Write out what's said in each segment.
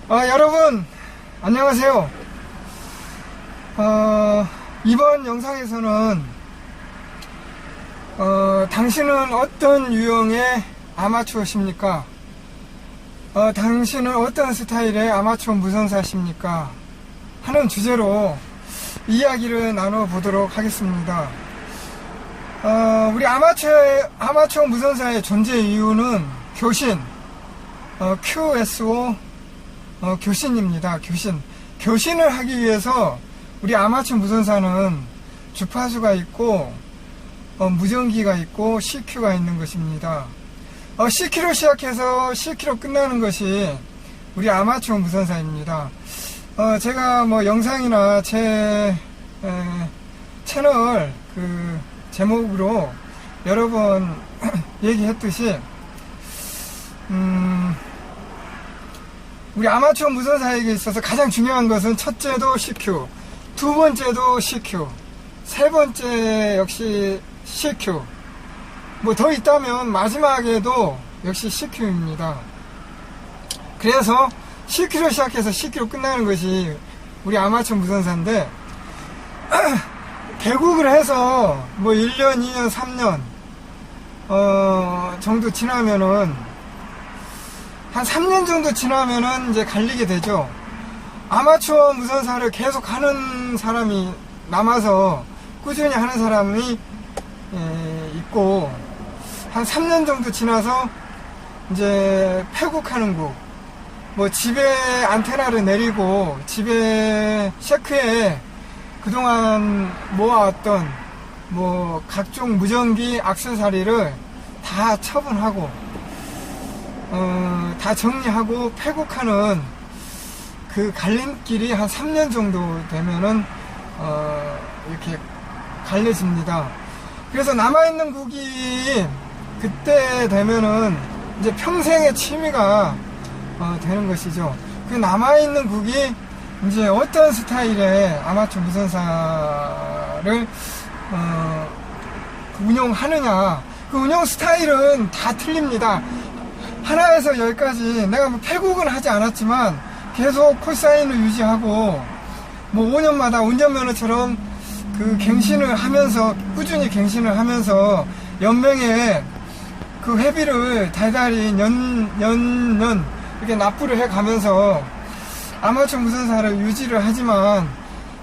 여러분 안녕하세요. 이번 영상에서는 당신은 어떤 유형의 아마추어십니까? 당신은 어떤 스타일의 아마추어 무선사십니까? 하는 주제로 이야기를 나눠보도록 하겠습니다. 우리 아마추어 무선사의 존재 이유는 교신, QSO 교신입니다. 교신을 하기 위해서 우리 아마추어 무선사는 주파수가 있고 무전기가 있고 CQ가 있는 것입니다. CQ로 시작해서 CQ로 끝나는 것이 우리 아마추어 무선사입니다. 제가 영상이나 제 채널 제목으로 여러 번 얘기했듯이 우리 아마추어 무선사에게 있어서 가장 중요한 것은 첫째도 CQ, 두 번째도 CQ, 세 번째 역시 CQ, 더 있다면 마지막에도 역시 CQ입니다. 그래서 CQ로 시작해서 CQ로 끝나는 것이 우리 아마추어 무선사인데, 개국을 해서 1년, 2년, 3년 정도 지나면은, 한 3년 정도 지나면은 이제 갈리게 되죠. 아마추어 무선사를 계속 하는 사람이 남아서 꾸준히 하는 사람이 있고, 한 3년 정도 지나서 이제 폐국하는 국, 집에 안테나를 내리고 집에 셰크에 그동안 모아왔던 각종 무전기 액세서리를 다 처분하고 다 정리하고 폐국하는 그 갈림길이 한 3년 정도 되면은 이렇게 갈려집니다. 그래서 남아있는 국이 그때 되면은 이제 평생의 취미가 되는 것이죠. 그 남아있는 국이 이제 어떤 스타일의 아마추어 무선사를 운영하느냐, 그 운영 스타일은 다 틀립니다. 하나에서 10까지 내가 폐국은 하지 않았지만 계속 콜사인을 유지하고 5년마다 운전면허처럼 그 갱신을 하면서, 꾸준히 갱신을 하면서 연맹에 그 회비를 달달이 년 이렇게 납부를 해 가면서 아마추어 무선사를 유지를 하지만,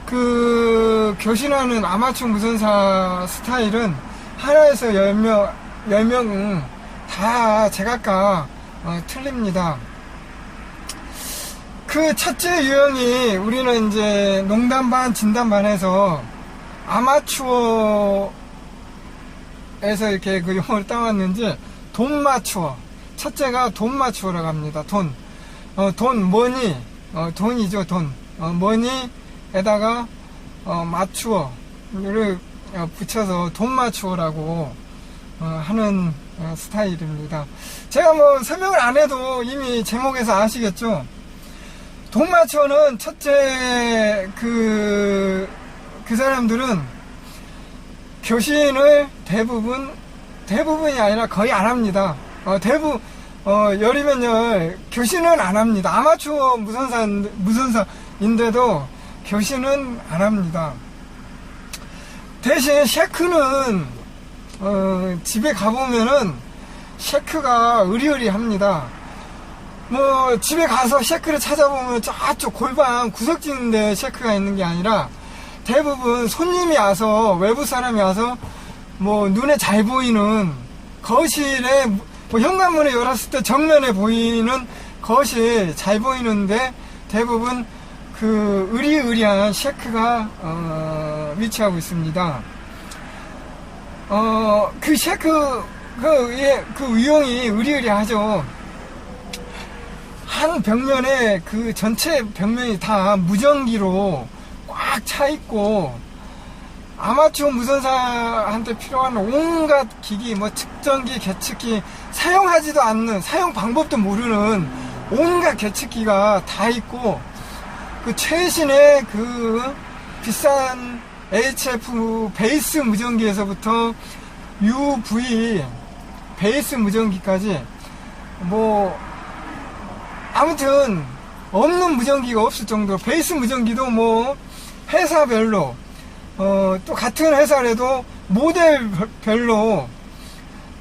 그 교신하는 아마추어 무선사 스타일은 하나에서 10명 다 제각각 틀립니다. 그 첫째 유형이, 우리는 이제 농담 반 진담 반해서 아마추어에서 이렇게 그 용어를 따왔는지 돈마추어, 첫째가 돈마추어라고 합니다. 돈, 머니, 돈이죠, 돈. 머니에다가 마추어를 붙여서 돈마추어라고 하는 스타일입니다. 제가 설명을 안 해도 이미 제목에서 아시겠죠? 돈마추어는 첫째 그 사람들은 교신을 대부분이 아니라 거의 안 합니다. 열이면 열, 교신은 안 합니다. 아마추어 무선사인데도 교신은 안 합니다. 대신 셰크는, 집에 가보면은 셰크가 의리의리합니다. 집에 가서 셰크를 찾아보면 저쪽 골방 구석진데 셰크가 있는 게 아니라 대부분 손님이 와서, 외부 사람이 와서 눈에 잘 보이는 거실에, 현관문을 열었을 때 정면에 보이는 거실 잘 보이는데 대부분 그 의리의리한 셰크가 위치하고 있습니다. 그 셰크 그 유형이 의리의리하죠. 한 벽면에 그 전체 벽면이 다 무전기로 꽉 차 있고, 아마추어 무선사한테 필요한 온갖 기기, 측정기, 계측기, 사용하지도 않는, 사용 방법도 모르는 온갖 계측기가 다 있고, 그 최신의 그 비싼 HF 베이스 무전기에서부터 UV 베이스 무전기까지 아무튼 없는 무전기가 없을 정도로, 베이스 무전기도 뭐 회사별로 또 같은 회사라도 모델별로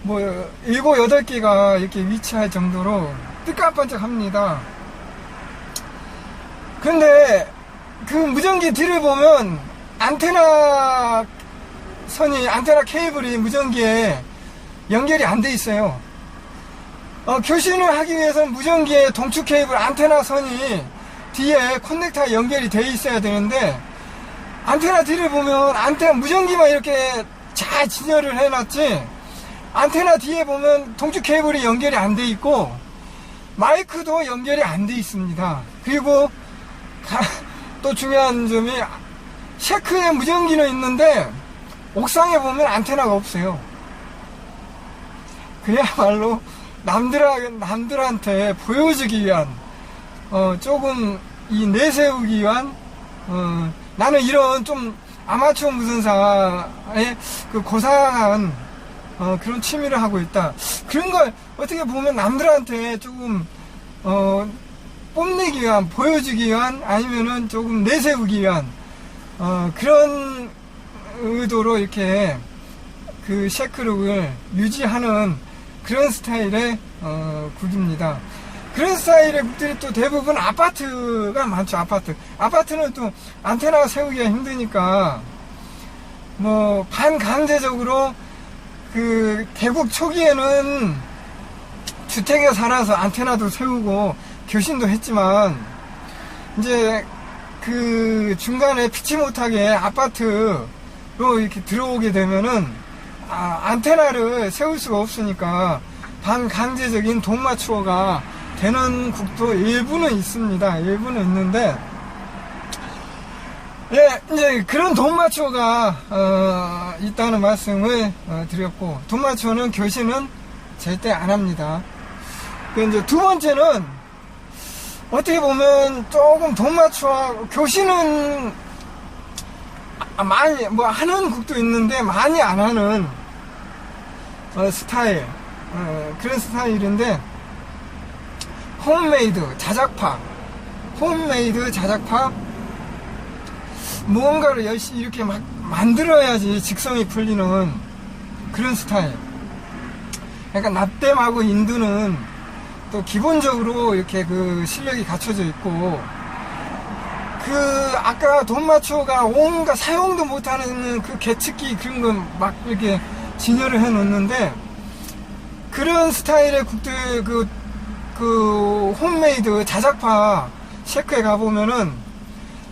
뭐 7, 8개가 이렇게 위치할 정도로 뜨깜반짝합니다. 근데 그 무전기 뒤를 보면 안테나 케이블이 무전기에 연결이 안 돼 있어요. 교신을 하기 위해서는 무전기에 동축 케이블 안테나 선이 뒤에 커넥터가 연결이 돼 있어야 되는데, 안테나 뒤를 보면 무전기만 이렇게 잘 진열을 해놨지, 안테나 뒤에 보면 동축 케이블이 연결이 안 돼 있고 마이크도 연결이 안 돼 있습니다. 그리고 또 중요한 점이, 셰크에 무전기는 있는데 옥상에 보면 안테나가 없어요. 그야말로 남들한테 보여주기 위한, 조금 내세우기 위한, 나는 이런 좀 아마추어 무선사의 그 고상한 그런 취미를 하고 있다. 그런 걸 어떻게 보면 남들한테 조금 뽐내기 위한, 보여주기 위한, 아니면은 조금 내세우기 위한 그런 의도로 이렇게 그 셰크룩을 유지하는 그런 스타일의 국입니다. 그런 스타일의 국들이 또 대부분 아파트가 많죠. 아파트는 또 안테나 세우기가 힘드니까 뭐 반강제적으로, 그 개국 초기에는 주택에 살아서 안테나도 세우고 교신도 했지만, 이제 그 중간에 피치 못하게 아파트로 이렇게 들어오게 되면은 안테나를 세울 수가 없으니까 반강제적인 동마추어가 되는 국도 일부는 있습니다. 일부는 있는데, 예, 이제 그런 동마추어가 있다는 말씀을 드렸고, 동마추어는 교신은 절대 안 합니다. 이제 두 번째는, 어떻게 보면 조금 동마추어, 교신은 많이 뭐 하는 국도 있는데 많이 안 하는 스타일, 그런 스타일인데, 홈메이드 자작파, 무언가를 열심히 이렇게 막 만들어야지 직성이 풀리는 그런 스타일. 그러니까 납땜하고 인두는 또 기본적으로 이렇게 그 실력이 갖춰져 있고, 그 아까 돈마추어가 온갖 사용도 못하는 그 계측기 그런 건 막 이렇게 진열을 해 놓는데, 그런 스타일의 국들, 그 홈메이드 자작파 셰크에 가보면은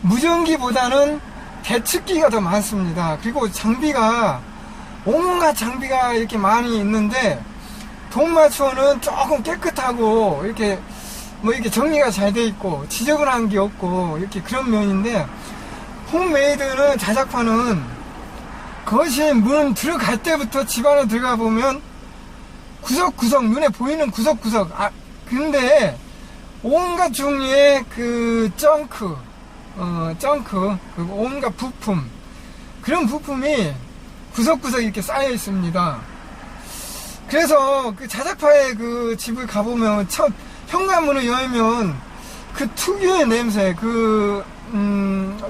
무전기보다는 계측기가 더 많습니다. 그리고 장비가, 온갖 장비가 이렇게 많이 있는데, 돈마추어는 조금 깨끗하고 이렇게 뭐 이렇게 정리가 잘 돼 있고 지저분한 게 없고 이렇게 그런 면인데, 홈메이드는 자작파는 거실 문 들어갈 때부터 집 안에 들어가 보면 구석구석, 눈에 보이는 구석구석, 근데 온갖 종류의 그 정크, 그 온갖 부품, 그런 부품이 구석구석 이렇게 쌓여 있습니다. 그래서 그 자작파의 그 집을 가보면 첫 현관문을 열면 그 특유의 냄새, 그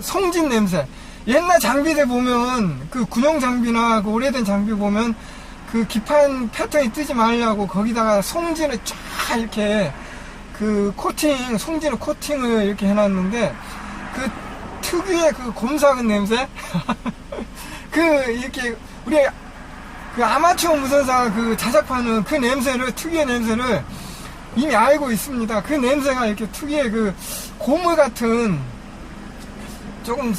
송진 냄새. 옛날 장비들 보면, 그 군용 장비나 그 오래된 장비 보면 그 기판 패턴이 뜨지 말라고 거기다가 송진을 쫙 이렇게 그 코팅, 송진을 코팅을 이렇게 해놨는데, 그 특유의 그 곰삭은 냄새? 그 이렇게 우리 그 아마추어 무선사 그 자작파는 그 냄새를, 특유의 냄새를 이미 알고 있습니다. 그 냄새가 이렇게 특유의 그 고물 같은, 조금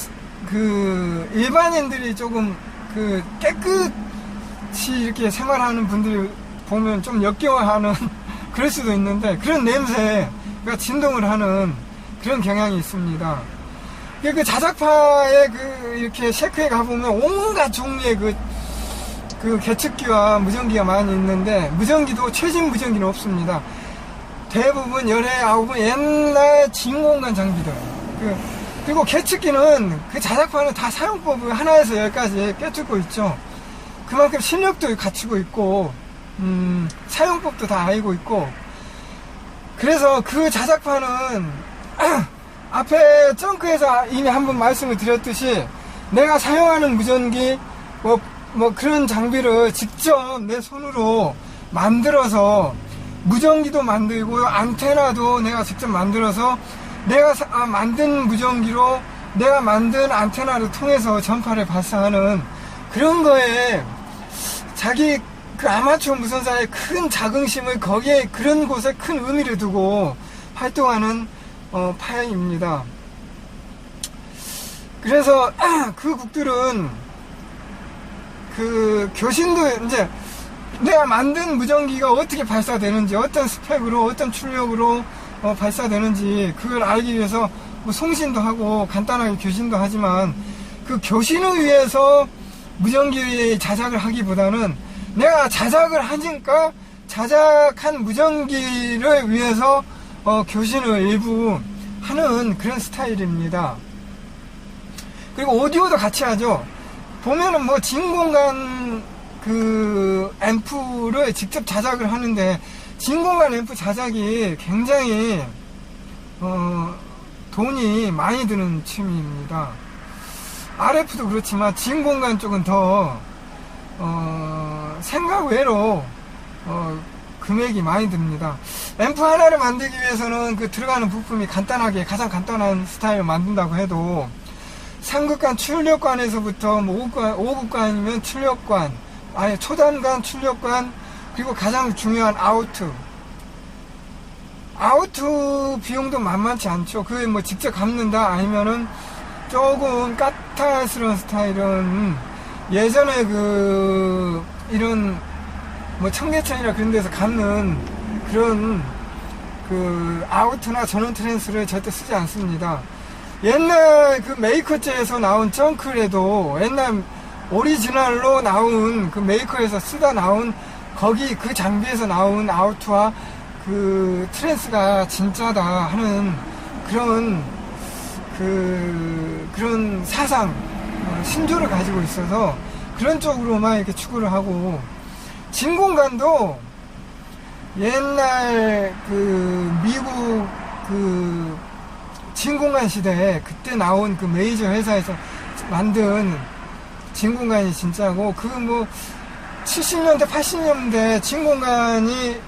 그 일반인들이 조금 그 깨끗이 이렇게 생활하는 분들이 보면 좀 역겨워하는 그럴 수도 있는데, 그런 냄새가 진동을 하는 그런 경향이 있습니다. 그 자작파의 그 이렇게 셰크에 가보면 온갖 종류의 그 계측기와 무전기가 많이 있는데, 무전기도 최신 무전기는 없습니다. 대부분 열에 아홉은 옛날 진공관 장비들. 그리고 계측기는, 그 자작파는 다 사용법을 하나에서 10까지 깨뚫고 있죠. 그만큼 실력도 갖추고 있고, 사용법도 다 알고 있고, 그래서 그 자작파는 앞에 쩡크에서 이미 한번 말씀을 드렸듯이 내가 사용하는 무전기 뭐 그런 장비를 직접 내 손으로 만들어서 무전기도 만들고 안테나도 내가 직접 만들어서 내가 만든 무전기로 내가 만든 안테나를 통해서 전파를 발사하는 그런 거에 자기 그 아마추어 무선사의 큰 자긍심을 거기에 그런 곳에 큰 의미를 두고 활동하는 파입니다. 그래서 그 국들은 그 교신도 이제 내가 만든 무전기가 어떻게 발사되는지 어떤 스펙으로 어떤 출력으로 발사되는지 그걸 알기 위해서 뭐 송신도 하고 간단하게 교신도 하지만 그 교신을 위해서 무전기 자작을 하기보다는 내가 자작을 하니까 자작한 무전기를 위해서 교신을 일부 하는 그런 스타일입니다. 그리고 오디오도 같이 하죠. 보면은 뭐 진공관 그 앰프를 직접 자작을 하는데 진공관 앰프 자작이 굉장히 돈이 많이 드는 취미입니다. RF도 그렇지만 진공관 쪽은 더 생각 외로 금액이 많이 듭니다. 앰프 하나를 만들기 위해서는 그 들어가는 부품이 간단하게 가장 간단한 스타일을 만든다고 해도 상극관 출력관에서부터 뭐 5급관이면 출력관, 아니 초단관, 출력관, 그리고 가장 중요한 아우트 비용도 만만치 않죠. 그게 뭐 직접 감는다 아니면은 조금 까탈스러운 스타일은 예전에 그 이런 뭐 청계천이나 그런 데서 감는 그런 그 아우트나 전원 트랜스를 절대 쓰지 않습니다. 옛날 그 메이커제에서 나온 쩡크에도 옛날 오리지널로 나온 그 메이커에서 쓰다 나온 거기 그 장비에서 나온 아우트와 그 트랜스가 진짜다 하는 그런 사상 신조를 가지고 있어서 그런 쪽으로만 이렇게 추구를 하고 진공관도 옛날 그 미국 그 진공관 시대에 그때 나온 그 메이저 회사에서 만든 진공관이 진짜고 그 뭐 70년대 80년대 진공관이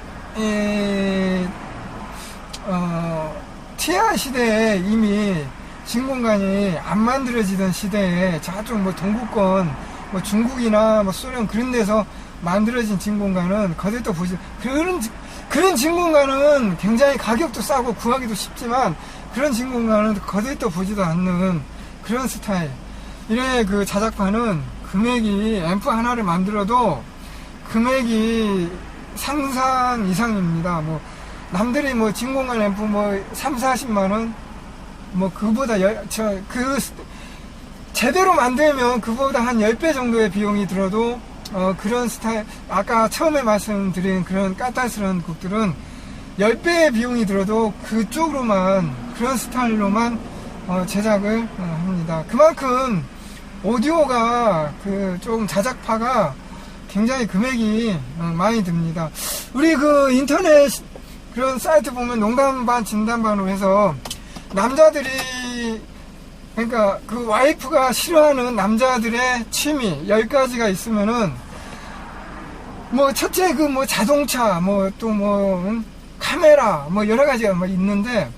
TR 시대에 이미 진공관이 안 만들어지던 시대에 저쪽 뭐 동구권 뭐 중국이나 뭐 소련 그런 데서 만들어진 진공관은 거들떠 보지 그런 진공관은 굉장히 가격도 싸고 구하기도 쉽지만 그런 진공관은 거들떠 보지도 않는 그런 스타일. 이래 그 자작판은 금액이 앰프 하나를 만들어도 금액이 상상 이상입니다. 뭐 남들이 뭐 진공관 앰프 뭐 3, 40만원 뭐 그보다 제대로 만들면 그보다 한 10배 정도의 비용이 들어도 그런 스타일 아까 처음에 말씀드린 그런 까탈스러운 곡들은 10배의 비용이 들어도 그쪽으로만 그런 스타일로만 제작을 합니다. 그만큼 오디오가 그 좀 자작파가 굉장히 금액이 많이 듭니다. 우리 그 인터넷 그런 사이트 보면 농담 반 진담 반으로 해서 남자들이 그러니까 그 와이프가 싫어하는 남자들의 취미 10가지가 있으면은 뭐 첫째 그 뭐 자동차 뭐 또 뭐 카메라 뭐 여러 가지가 뭐 있는데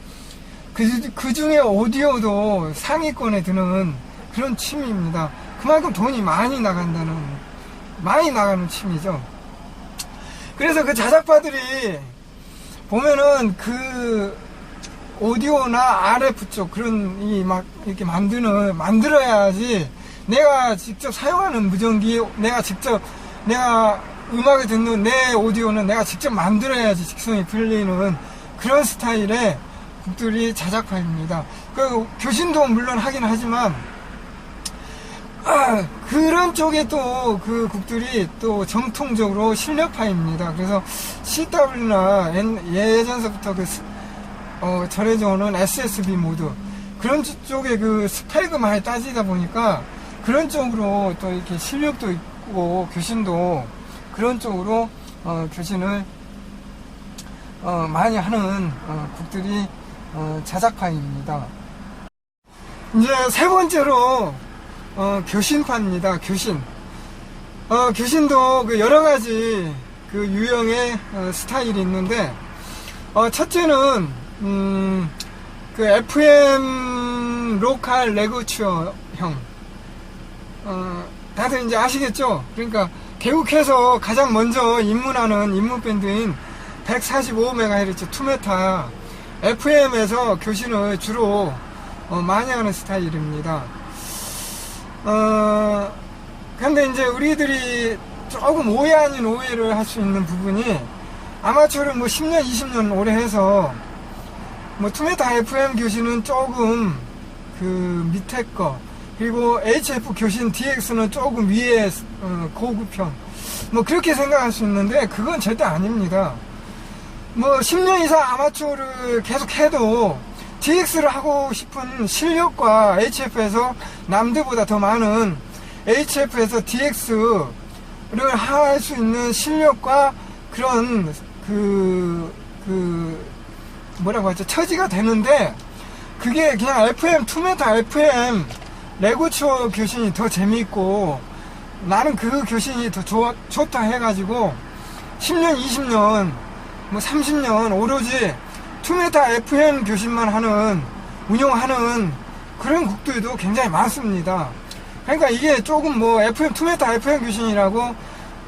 그 중에 오디오도 상위권에 드는 그런 취미입니다. 그만큼 돈이 많이 나가는 취미죠. 그래서 그 자작파들이 보면은 그 오디오나 RF 쪽 그런 이 막 이렇게 만들어야지 내가 직접 사용하는 무전기 내가 음악을 듣는 내 오디오는 내가 직접 만들어야지 직성이 풀리는 그런 스타일의 곡들이 자작파입니다. 그 교신도 물론 하긴 하지만 그런 쪽에 또 그 곡들이 또 정통적으로 실력파입니다. 그래서 CW나 예전서부터 전해져오는 SSB 모드 그런 쪽에 그 스펙을 많이 따지다 보니까 그런 쪽으로 또 이렇게 실력도 있고 교신도 그런 쪽으로 교신을 많이 하는 곡들이 자작파입니다. 이제 세 번째로 교신파입니다. 교신. 교신도 그 여러 가지 그 유형의 스타일이 있는데, 첫째는 그 FM 로컬 레거추어형. 다들 이제 아시겠죠? 그러니까 개국해서 가장 먼저 입문하는 입문 밴드인 145MHz 투메타 FM에서 교신을 주로 많이 하는 스타일입니다. 근데 이제 우리들이 조금 오해 아닌 오해를 할 수 있는 부분이, 아마추어를 뭐 10년, 20년 오래 해서 뭐 투메타 FM 교신은 조금 그 밑에 거, 그리고 HF 교신 DX는 조금 위에 고급형, 뭐 그렇게 생각할 수 있는데 그건 절대 아닙니다. 뭐 10년 이상 아마추어를 계속 해도 DX를 하고 싶은 실력과 HF에서 남들보다 더 많은 HF에서 DX를 할 수 있는 실력과 그런 뭐라고 하죠, 처지가 되는데, 그게 그냥 FM 투메타 FM 레고추어 교신이 더 재미있고 나는 그 교신이 더 좋다 해가지고 10년 20년 뭐 30년 오로지 투메타 FM 교신만 운영하는 그런 국들도 굉장히 많습니다. 그러니까 이게 조금 뭐 FM 투메타 FM 교신이라고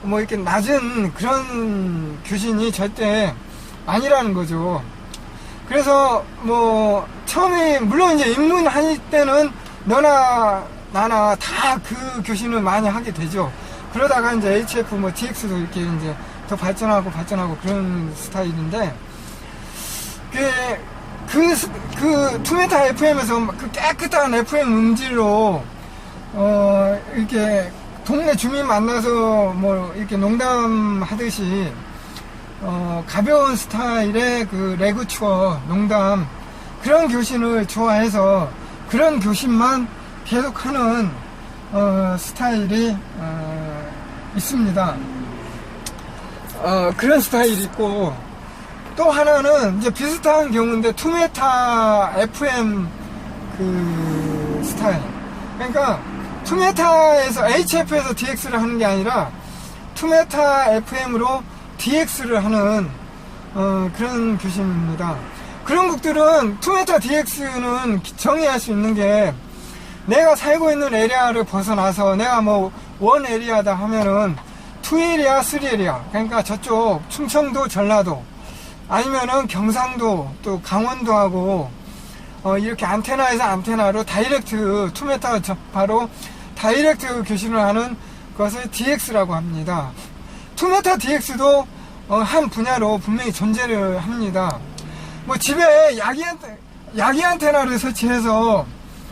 뭐 이렇게 낮은 그런 교신이 절대 아니라는 거죠. 그래서 뭐 처음에 물론 이제 입문할 때는 너나 나나 다 그 교신을 많이 하게 되죠. 그러다가 이제 HF 뭐 DX도 이렇게 이제 더 발전하고 그런 스타일인데, 그 투메타 FM에서 그 깨끗한 FM 음질로 이렇게 동네 주민 만나서 뭐 이렇게 농담하듯이 가벼운 스타일의 그 레그추어 농담, 그런 교신을 좋아해서 그런 교신만 계속하는 스타일이 있습니다. 그런 스타일이 있고, 또 하나는 이제 비슷한 경우인데 투메타 FM 그 스타일. 그러니까 투메타에서 HF에서 DX를 하는 게 아니라 투메타 FM으로 DX를 하는 그런 교신입니다. 그런 곡들은 투메타 DX는 정의할 수 있는 게, 내가 살고 있는 에리아를 벗어나서 내가 뭐 원 에리아다 하면은 2에리아, 3에리아, 그러니까 저쪽 충청도, 전라도, 아니면은 경상도, 또 강원도하고 이렇게 안테나에서 안테나로 다이렉트 투메타 접하로 다이렉트 교신을 하는 것을 DX라고 합니다. 투메타 DX도 한 분야로 분명히 존재를 합니다. 뭐 집에 야기 안테나를 설치해서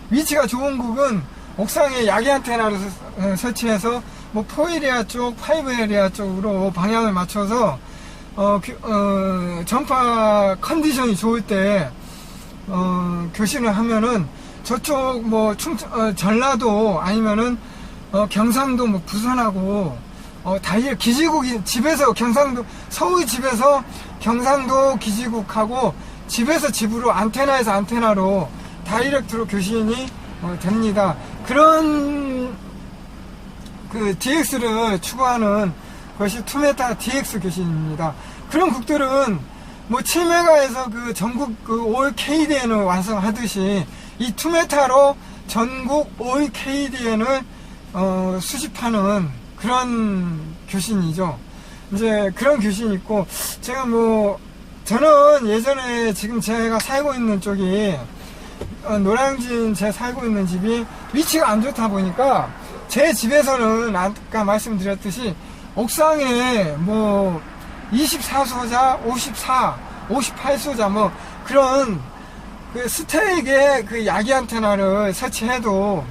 위치가 좋은 국은 옥상에 야기 안테나를 설치해서 뭐 4에리아 쪽, 5에리아 쪽으로 방향을 맞춰서 전파 컨디션이 좋을 때 교신을 하면은 저쪽 뭐 전라도 아니면은 경상도 뭐 부산하고 기지국이 집에서 서울 집에서 경상도 기지국하고 집에서 집으로 안테나에서 안테나로 다이렉트로 교신이 됩니다. 그런 그 DX를 추구하는 것이 투메타 DX 교신입니다. 그런 국들은 뭐 7메가에서 그 전국 그 올 KDN을 완성하듯이 이 투메타로 전국 올 KDN을 수집하는 그런 교신이죠. 이제 그런 교신이 있고, 저는 예전에 지금 제가 살고 있는 쪽이 노량진 제 살고 있는 집이 위치가 안 좋다 보니까 제 집에서는 아까 말씀드렸듯이 옥상에 뭐 24소자, 58소자 뭐 그런 그 스테이크의 그 야기 안테나를 설치해도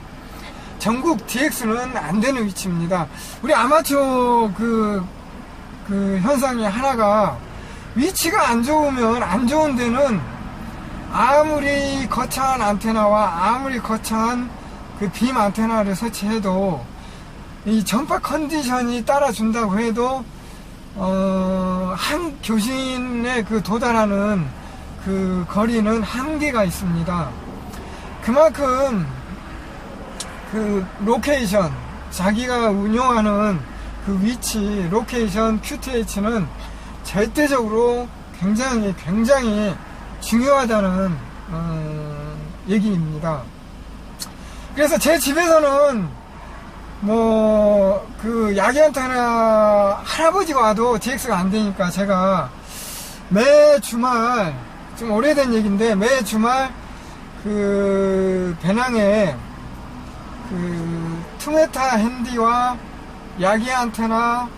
전국 DX는 안 되는 위치입니다. 우리 아마추어 그 현상이 하나가, 위치가 안 좋으면 안 좋은 데는 아무리 거창한 안테나와 아무리 거창한 그 빔 안테나를 설치해도 이 전파 컨디션이 따라준다고 해도 한 교신에 그 도달하는 그 거리는 한계가 있습니다. 그만큼 그 로케이션, 자기가 운영하는 그 위치, 로케이션, QTH는 절대적으로 굉장히 중요하다는 얘기입니다. 그래서 제 집에서는 뭐 그 야기 안테나 할아버지가 와도 DX가 안 되니까 제가 매 주말, 좀 오래된 얘기인데, 매 주말 그 배낭에 그 투메타 핸디와 야기 안테나를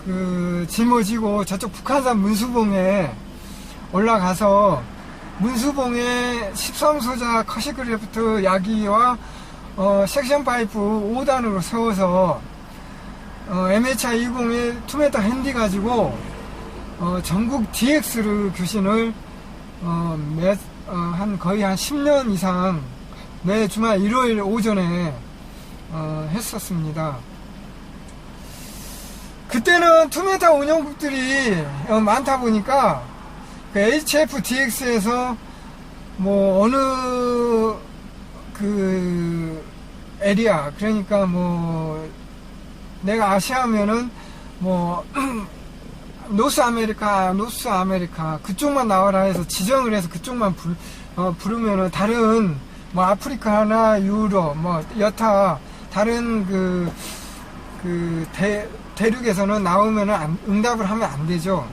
그 짊어지고 저쪽 북한산 문수봉에 올라가서 문수봉에 13소자 커시크래프트 야기와 섹션 파이프 5단으로 세워서 MHI 20의 투메타 핸디 가지고 전국 DX를 교신을 거의 한 10년 이상 매 주말 일요일 오전에 했었습니다. 그때는 투메타 운영국들이 많다 보니까 그 HF DX에서 뭐 어느 그 에리아, 그러니까 뭐 내가 아시아면은 뭐 노스 아메리카 그쪽만 나와라 해서 지정을 해서 그쪽만 부르면은 다른 뭐 아프리카나 유럽 뭐 여타 다른 대륙에서는 나오면은 응답을 하면 안 되죠.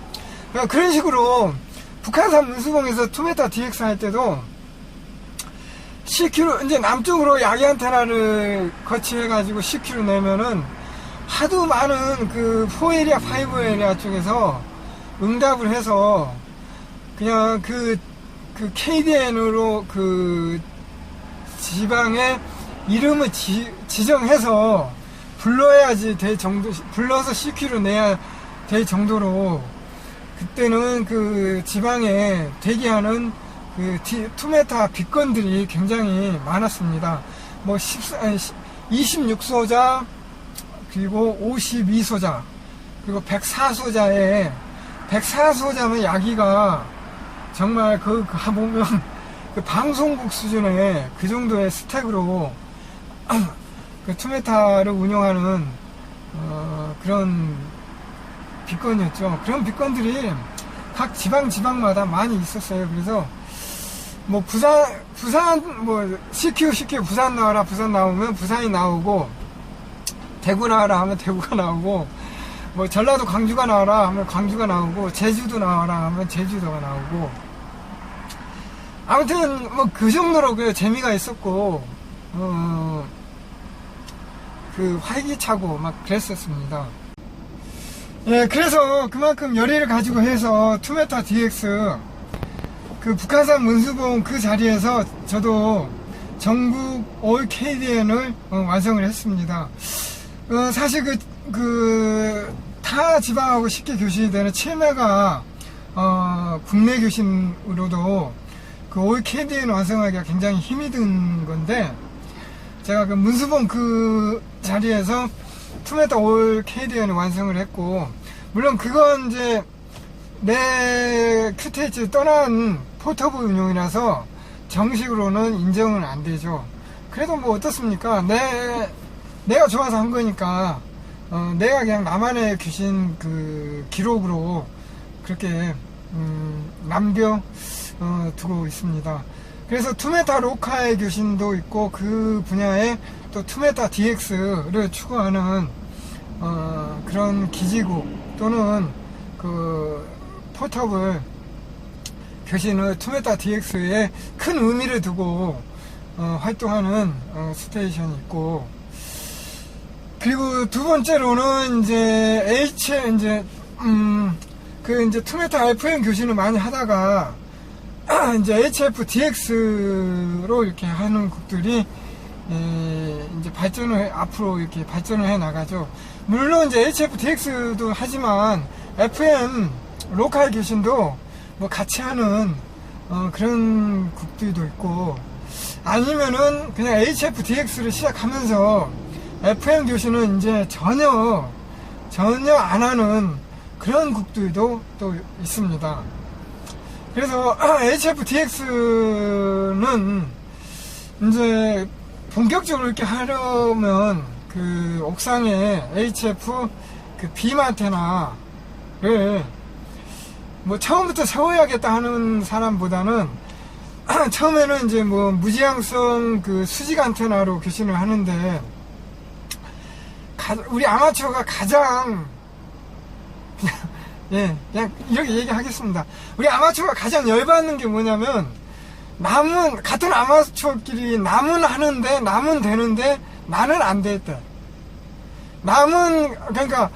그러니까 그런 식으로 북한산 문수봉에서 투메타 DX 할 때도 CQ로 이제 남쪽으로 야기 안테나를 거치해가지고 CQ로 내면은 하도 많은 그 4에리아, 5에리아 쪽에서 응답을 해서 그냥 그 KDN으로 그 지방의 이름을 지정해서 불러야지 될 정도, 불러서 CQ로 내야 될 정도로 그때는 그 지방에 대기하는 그 투메타 빅건들이 굉장히 많았습니다. 뭐 26소자, 그리고 52소자, 그리고 104소자에 104소자면 야기가 정말 보면 그 방송국 수준의 그 정도의 스택으로 그 투메타를 운영하는 그런 빅건이었죠. 그런 빅건들이 각 지방마다 많이 있었어요. 그래서 뭐 부산 뭐 CQ 부산 나와라, 부산 나오면 부산이 나오고, 대구 나와라 하면 대구가 나오고, 뭐 전라도 광주가 나와라 하면 광주가 나오고, 제주도 나와라 하면 제주도가 나오고, 아무튼 뭐 그 정도로 그 재미가 있었고 그 활기차고 막 그랬었습니다. 예, 그래서 그만큼 열의를 가지고 해서 투메타 DX 그 북한산 문수봉 그 자리에서 저도 전국 올 KDN을 완성을 했습니다. 사실 타 지방하고 쉽게 교신이 되는 7메가 국내 교신으로도 그 올 KDN 완성하기가 굉장히 힘이 든 건데, 제가 그 문수봉 그 자리에서 투메타 올 KDN을 완성을 했고, 물론 그건 이제 내 QTH 떠난 포터블 운용이라서 정식으로는 인정은 안 되죠. 그래도 뭐 어떻습니까? 내가 좋아서 한 거니까, 내가 그냥 나만의 교신 그 기록으로 그렇게, 두고 있습니다. 그래서 투메타 로카의 교신도 있고, 그 분야에 또 투메타 DX를 추구하는, 그런 기지국 또는 그 포터블 교신을 투메타 DX에 큰 의미를 두고 활동하는 스테이션이 있고, 그리고 두 번째로는 이제 이제 투메타 FM 교신을 많이 하다가 이제 HF DX로 이렇게 하는 국들이 이제 앞으로 이렇게 발전을 해 나가죠. 물론 이제 HF DX도 하지만 FM 로컬 교신도 뭐 같이 하는 그런 국들도 있고, 아니면은 그냥 HF DX를 시작하면서 FM 교신은 이제 전혀 안 하는 그런 국들도 또 있습니다. 그래서 HF-DX는 이제 본격적으로 이렇게 하려면 그 옥상에 HF 그 빔 안테나를 뭐 처음부터 세워야겠다 하는 사람보다는 처음에는 이제 뭐 무지향성 그 수직 안테나로 교신을 하는데, 우리 아마추어가 가장 예, 그냥 이렇게 얘기하겠습니다. 우리 아마추어가 가장 열받는 게 뭐냐면, 같은 아마추어끼리 남은 하는데, 남은 되는데, 나는 안 됐다. 그러니까,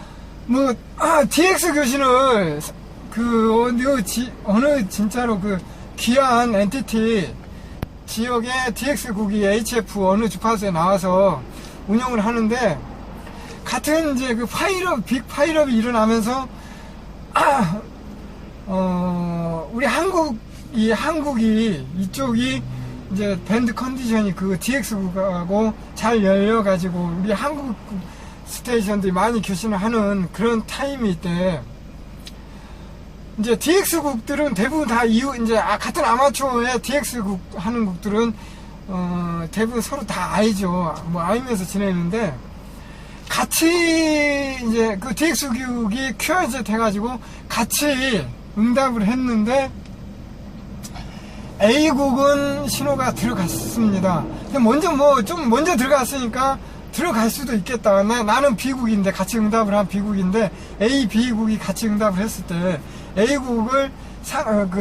뭐, DX 교신을, 어느 진짜로 귀한 엔티티, 지역에 DX국이 HF 어느 주파수에 나와서 운영을 하는데, 같은 이제 빅 파일업이 일어나면서, 우리 한국이 이쪽이 이제 밴드 컨디션이 DX국하고 잘 열려가지고 우리 한국 스테이션들이 많이 교신을 하는 그런 타임일 때, 이제 DX국들은 대부분 다 이제 같은 아마추어의 DX국 하는 국들은 대부분 서로 다 알죠. 뭐 알면서 지내는데, 같이 이제 DX국이 QRZ 해가지고 같이 응답을 했는데, A국은 신호가 들어갔습니다. 근데 먼저 들어갔으니까 들어갈 수도 있겠다. 나는 B국인데, 같이 응답을 한 B국인데, A, B국이 같이 응답을 했을 때, A국을,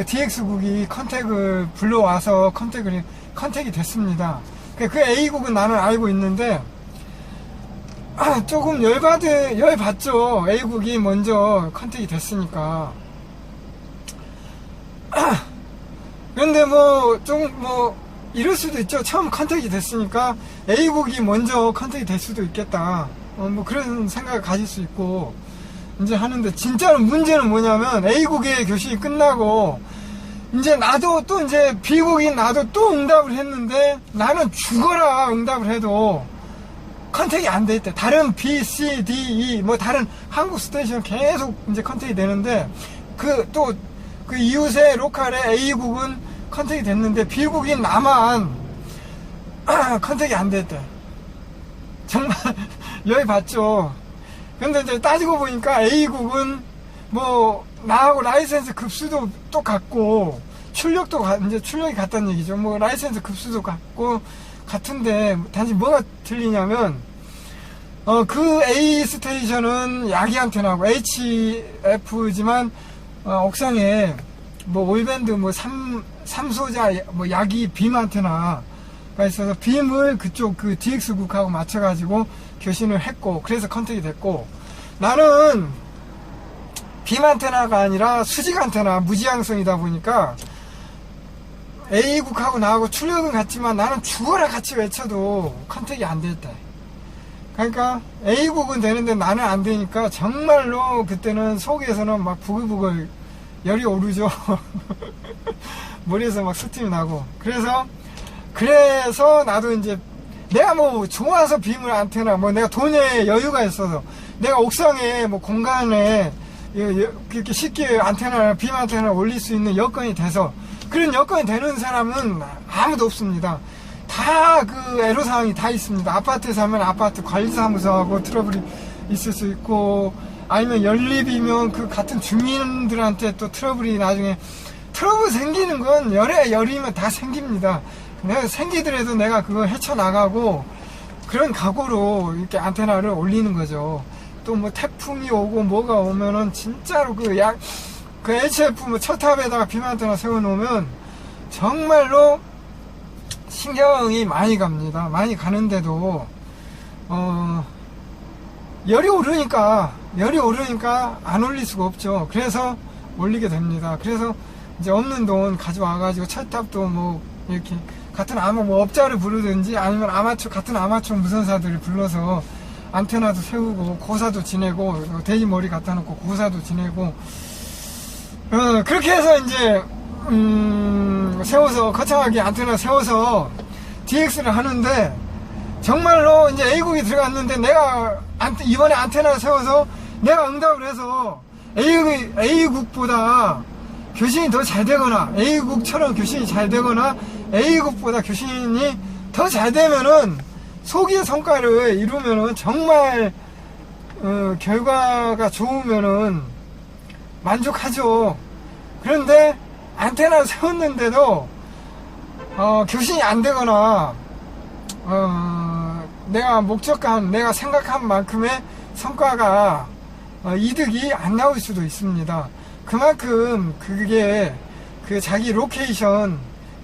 DX국이 컨택을 불러와서 컨택이 됐습니다. 그 A국은 나는 알고 있는데, 조금 열받죠. A국이 먼저 컨택이 됐으니까. 근데 이럴 수도 있죠. 처음 컨택이 됐으니까 A국이 먼저 컨택이 될 수도 있겠다. 그런 생각을 가질 수 있고, 이제 하는데, 진짜로 문제는 뭐냐면, A국의 교신이 끝나고, 이제 이제 B국인 나도 또 응답을 했는데, 나는 죽어라 응답을 해도, 컨택이 안 돼 있대. 다른 B, C, D, E, 다른 한국 스테이션 계속 이제 컨택이 되는데, 이웃의 로컬의 A국은 컨택이 됐는데, B국인 나만, 컨택이 안 됐대. 정말, 열받죠. 근데 이제 따지고 보니까 A국은 나하고 라이센스 급수도 똑같고, 출력이 같다는 얘기죠. 라이센스 급수도 같은데, 단지 뭐가 틀리냐면, A 스테이션은 야기 안테나고, HF지만, 옥상에, 올밴드, 3소자, 야기 빔 안테나가 있어서, 빔을 그쪽 DX국하고 맞춰가지고 교신을 했고, 그래서 컨택이 됐고, 나는 빔 안테나가 아니라 수직 안테나, 무지향성이다 보니까, A국하고 나하고 출력은 같지만 나는 죽어라 같이 외쳐도 컨택이 안 됐다. 그러니까 A국은 되는데 나는 안 되니까 정말로 그때는 속에서는 막 부글부글 열이 오르죠. 머리에서 막 스팀이 나고. 그래서 나도 이제 내가 좋아서 빔을 안테나, 내가 돈에 여유가 있어서 내가 옥상에 공간에 이렇게 쉽게 빔 안테나를 올릴 수 있는 여건이 돼서, 그런 여건이 되는 사람은 아무도 없습니다. 다 애로사항이 다 있습니다. 아파트에 사면 아파트 관리사무소하고 트러블이 있을 수 있고, 아니면 연립이면 같은 주민들한테 또 트러블이 나중에, 트러블 생기는 건 열이면 다 생깁니다. 내가 생기더라도 내가 그거 헤쳐나가고, 그런 각오로 이렇게 안테나를 올리는 거죠. 또 태풍이 오고 뭐가 오면은 진짜로 HF 첫 탑에다가 빔 안테나 세워놓으면 정말로 신경이 많이 갑니다. 많이 가는데도 열이 오르니까 안 올릴 수가 없죠. 그래서 올리게 됩니다. 그래서 이제 없는 돈 가져와가지고 첫 탑도 이렇게 같은 업자를 부르든지, 아니면 같은 아마추어 무선사들을 불러서 안테나도 세우고 고사도 지내고, 돼지머리 갖다 놓고 고사도 지내고, 그렇게 해서 이제 세워서, 거창하게 안테나 세워서 DX를 하는데, 정말로 이제 A국이 들어갔는데, 내가 이번에 안테나 세워서 내가 응답을 해서 A국보다 교신이 더 잘 되거나 A국처럼 교신이 잘 되거나 A국보다 교신이 더 잘 되면은 소기의 성과를 이루면은 정말 결과가 좋으면은 만족하죠. 그런데 안테나 세웠는데도 교신이 안 되거나 내가 생각한 만큼의 성과가 이득이 안 나올 수도 있습니다. 그만큼 그게 자기 로케이션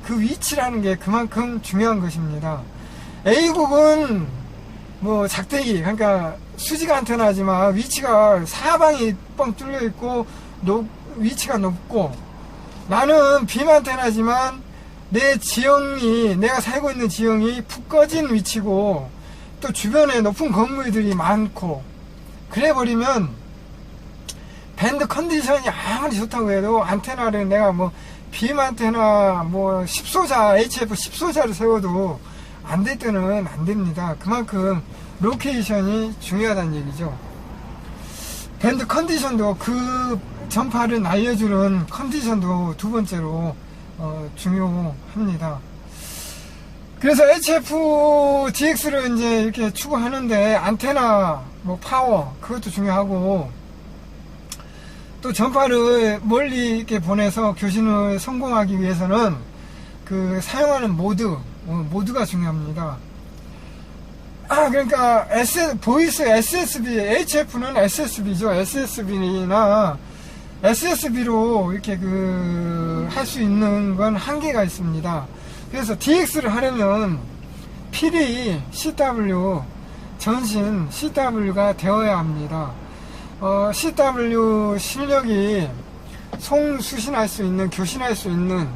그 위치라는 게 그만큼 중요한 것입니다. A국은 뭐 작대기, 그러니까 수직 안테나지만 위치가 사방이 뻥 뚫려 있고 위치가 높고, 나는 빔 안테나지만 내 지형이, 내가 살고 있는 지형이 푹 꺼진 위치고 또 주변에 높은 건물들이 많고, 그래 버리면 밴드 컨디션이 아무리 좋다고 해도 안테나를 내가 뭐 빔 안테나 뭐 10소자 HF 10소자를 세워도 안 될 때는 안 됩니다. 그만큼 로케이션이 중요하다는 얘기죠. 밴드 컨디션도 그 전파를 날려주는 컨디션도 두 번째로 중요합니다. 그래서 HF DX를 이제 이렇게 추구하는데 안테나 뭐 파워 그것도 중요하고, 또 전파를 멀리 이렇게 보내서 교신을 성공하기 위해서는 그 사용하는 모드가 중요합니다. 그러니까 보이스 SSB, HF는 SSB죠. SSB나 SSB로 이렇게 할 수 있는 건 한계가 있습니다. 그래서 DX를 하려면 필히 CW, 전신 CW가 되어야 합니다. CW 실력이 송수신할 수 있는, 교신할 수 있는,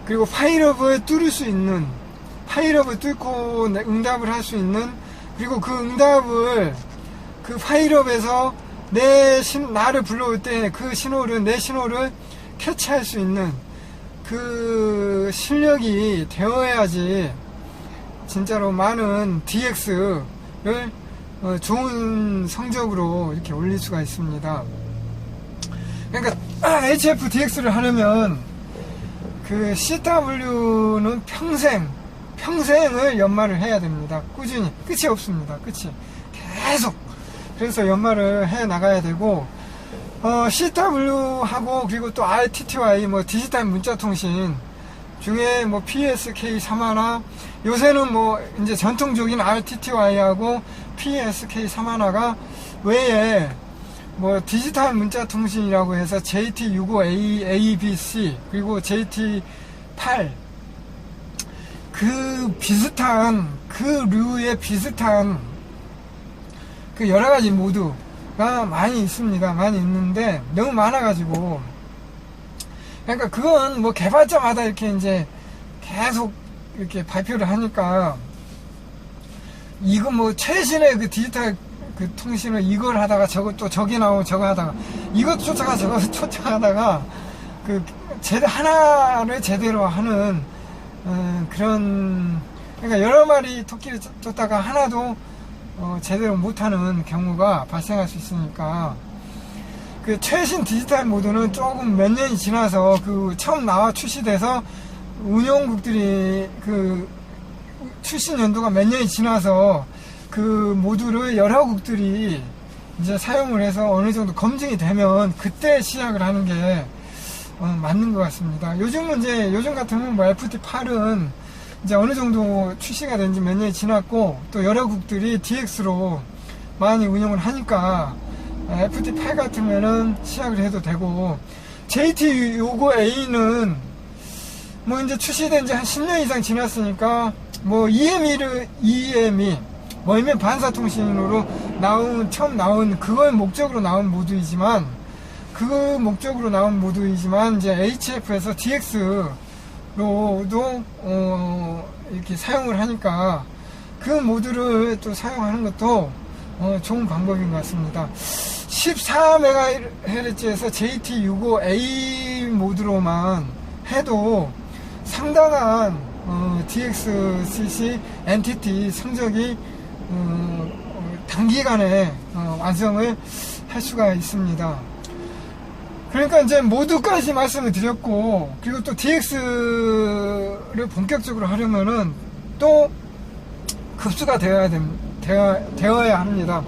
그리고 파일업을 뚫을 수 있는, 파일업을 뚫고 응답을 할 수 있는, 그리고 그 응답을 그 파일업에서 나를 불러올 때 그 신호를, 내 신호를 캐치할 수 있는 그 실력이 되어야지 진짜로 많은 DX를 좋은 성적으로 이렇게 올릴 수가 있습니다. 그러니까 HF DX를 하려면 그 CW는 평생을 연마를 해야 됩니다. 꾸준히. 끝이 없습니다. 끝이 계속. 그래서 연마를 해 나가야 되고, CW하고 그리고 또 RTTY 뭐 디지털 문자통신 중에 뭐 PSK31, 요새는 뭐 이제 전통적인 RTTY하고 PSK31가 외에 뭐 디지털 문자통신이라고 해서 JT65ABC 그리고 JT8 그 류의 비슷한 그 여러가지 모드가 많이 있습니다. 많이 있는데 너무 많아가지고, 그러니까 그건 뭐 개발자마다 이렇게 이제 계속 이렇게 발표를 하니까, 이거 뭐 최신의 그 디지털 그 통신을 이걸 하다가 저기 나오고 저거 하다가 이것 쫓아가 저거 쫓아가다가 하나를 제대로 하는 그런, 그러니까 여러 마리 토끼를 쫓다가 하나도 제대로 못하는 경우가 발생할 수 있으니까, 그 최신 디지털 모드는 조금 몇 년이 지나서 처음 출시돼서 운영국들이 출시 연도가 몇 년이 지나서 그 모드를 여러 국들이 이제 사용을 해서 어느 정도 검증이 되면 그때 시작을 하는 게 맞는 것 같습니다. 요즘 같으면 뭐 FT8은 이제 어느 정도 출시가 된 지 몇 년이 지났고, 또 여러 국들이 DX로 많이 운영을 하니까 FT8 같으면은 시작을 해도 되고, JT65A는 뭐 이제 출시된 지 한 10년 이상 지났으니까 뭐 EME 멀면 반사통신으로 처음 나온 그걸 목적으로 나온 모드이지만 이제 HF에서 DX로도 이렇게 사용을 하니까 그 모드를 또 사용하는 것도 좋은 방법인 것 같습니다. 14MHz에서 JT65A 모드로만 해도 상당한 DXCC NTT 성적이 단기간에 완성을 할 수가 있습니다. 그러니까 이제 모두까지 말씀을 드렸고, 그리고 또 DX를 본격적으로 하려면은 또 급수가 되어야 합니다.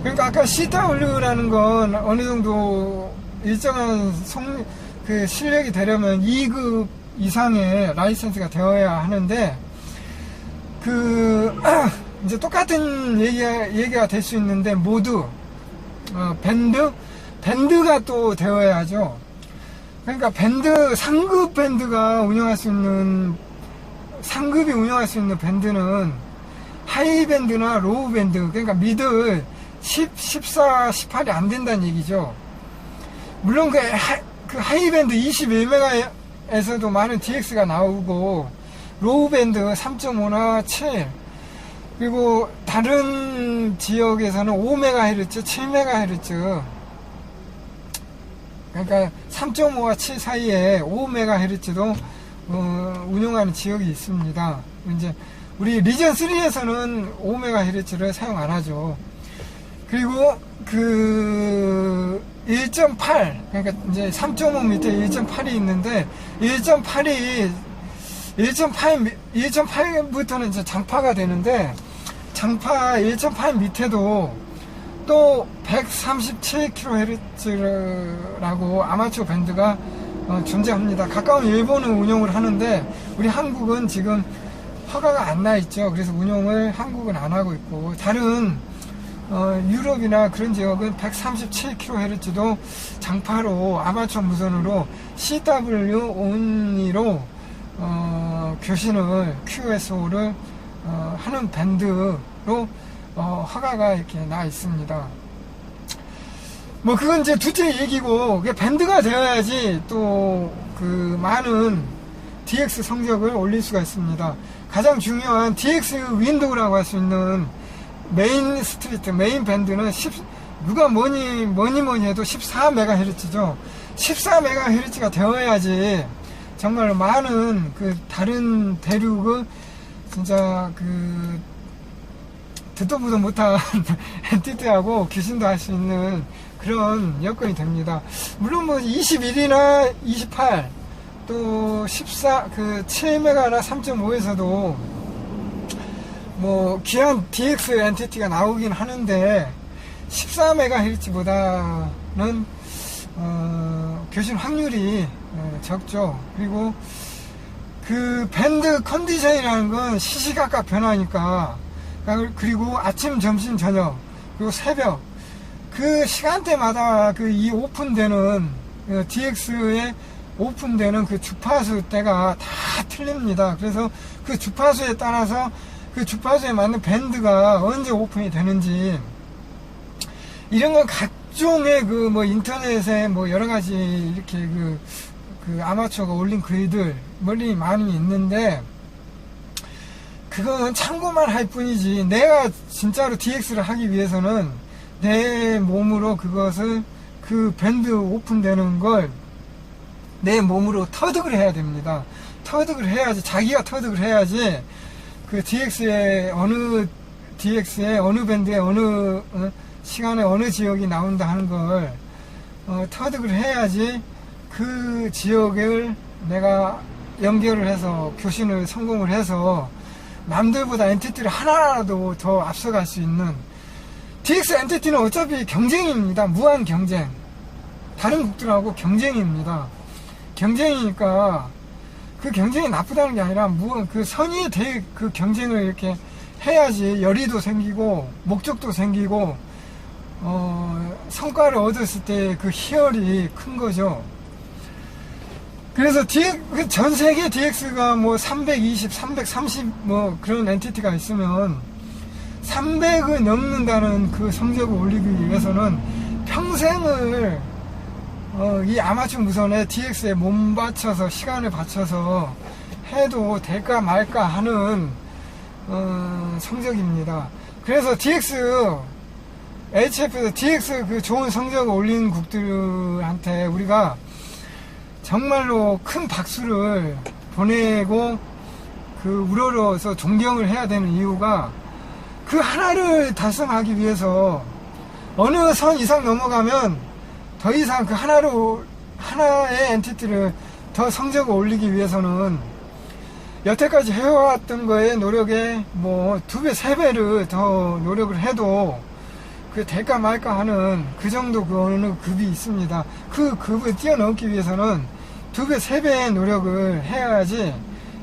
그러니까 아까 CW라는 건 어느 정도 일정한 그 실력이 되려면 2급 이상의 라이센스가 되어야 하는데, 이제 똑같은 얘기가 될 수 있는데, 모두, 밴드가 또 되어야죠. 그러니까 상급 밴드가 운영할 수 있는, 상급이 운영할 수 있는 밴드는 하이 밴드나 로우 밴드, 그러니까 미들 10, 14, 18이 안 된다는 얘기죠. 물론 그 하이 밴드 21메가에서도 많은 DX가 나오고, 로우 밴드 3.5나 7, 그리고 다른 지역에서는 5MHz, 7MHz, 그러니까 3.5와 7 사이에 5MHz도 운영하는 지역이 있습니다. 이제 우리 리전 3에서는 5MHz를 사용 안 하죠. 그리고 1.8, 그러니까 이제 3.5 밑에 1.8이 있는데, 1.8부터는 이제 장파가 되는데, 장파 1.8 밑에도 또 137kHz라고 아마추어 밴드가 존재합니다. 가까운 일본은 운영을 하는데, 우리 한국은 지금 허가가 안 나 있죠. 그래서 운영을 한국은 안 하고 있고, 다른 유럽이나 그런 지역은 137kHz도 장파로 아마추어 무선으로 CW 온리로 교신을 QSO를 하는 밴드로 허가가 이렇게 나 있습니다. 뭐 그건 이제 둘째 얘기고, 밴드가 되어야지 또 그 많은 DX 성적을 올릴 수가 있습니다. 가장 중요한 DX 윈도우라고 할 수 있는 메인 스트리트, 메인 밴드는 누가 뭐니 해도 14MHz죠. 14MHz가 되어야지 정말 많은 그 다른 대륙을 진짜 듣도 보도 못한 엔티티하고 교신도 할 수 있는 그런 여건이 됩니다. 물론 뭐 21이나 28, 또 7메가나 3.5에서도 뭐 귀한 DX 엔티티가 나오긴 하는데, 14MHz보다는 교신 확률이 적죠. 그리고 그 밴드 컨디션이라는 건 시시각각 변하니까, 그리고 아침, 점심, 저녁, 그리고 새벽, 그 시간대마다 이 오픈되는 DX의 오픈되는 그 주파수 때가 다 틀립니다. 그래서 그 주파수에 따라서 그 주파수에 맞는 밴드가 언제 오픈이 되는지, 이런 건 각종의 뭐 인터넷에 뭐 여러 가지 이렇게 그 아마추어가 올린 글들 많이 있는데, 그건 참고만 할 뿐이지, 내가 진짜로 DX를 하기 위해서는 내 몸으로 그 밴드 오픈되는 걸 내 몸으로 터득을 해야 됩니다. 터득을 해야지, 자기가 터득을 해야지 그 DX의 어느 밴드에 어느 시간에 어느 지역이 나온다 하는 걸 터득을 해야지 그 지역을 내가 연결을 해서 교신을 성공을 해서 남들보다 엔티티를 하나라도 더 앞서갈 수 있는. DX 엔티티는 어차피 경쟁입니다. 무한 경쟁. 다른 국들하고 경쟁입니다. 경쟁이니까 그 경쟁이 나쁘다는 게 아니라 그 선의의 그 경쟁을 이렇게 해야지 열의도 생기고 목적도 생기고 성과를 얻었을 때 그 희열이 큰 거죠. 그래서 전 세계 DX가 뭐 320, 330 뭐 그런 엔티티가 있으면 300을 넘는다는 그 성적을 올리기 위해서는 평생을 이 아마추어 무선에 DX에 몸 바쳐서 시간을 바쳐서 해도 될까 말까 하는 성적입니다. 그래서 HF에서 DX 그 좋은 성적을 올린 국들한테 우리가 정말로 큰 박수를 보내고 우러러서 존경을 해야 되는 이유가, 그 하나를 달성하기 위해서 어느 선 이상 넘어가면 더 이상 그 하나를 하나의 엔티티를 더 성적을 올리기 위해서는 여태까지 해왔던 거에 노력에 뭐 2배, 3배를 더 노력을 해도 그 될까 말까 하는 그 정도 그 어느 급이 있습니다. 그 급을 뛰어넘기 위해서는 2배, 3배의 노력을 해야지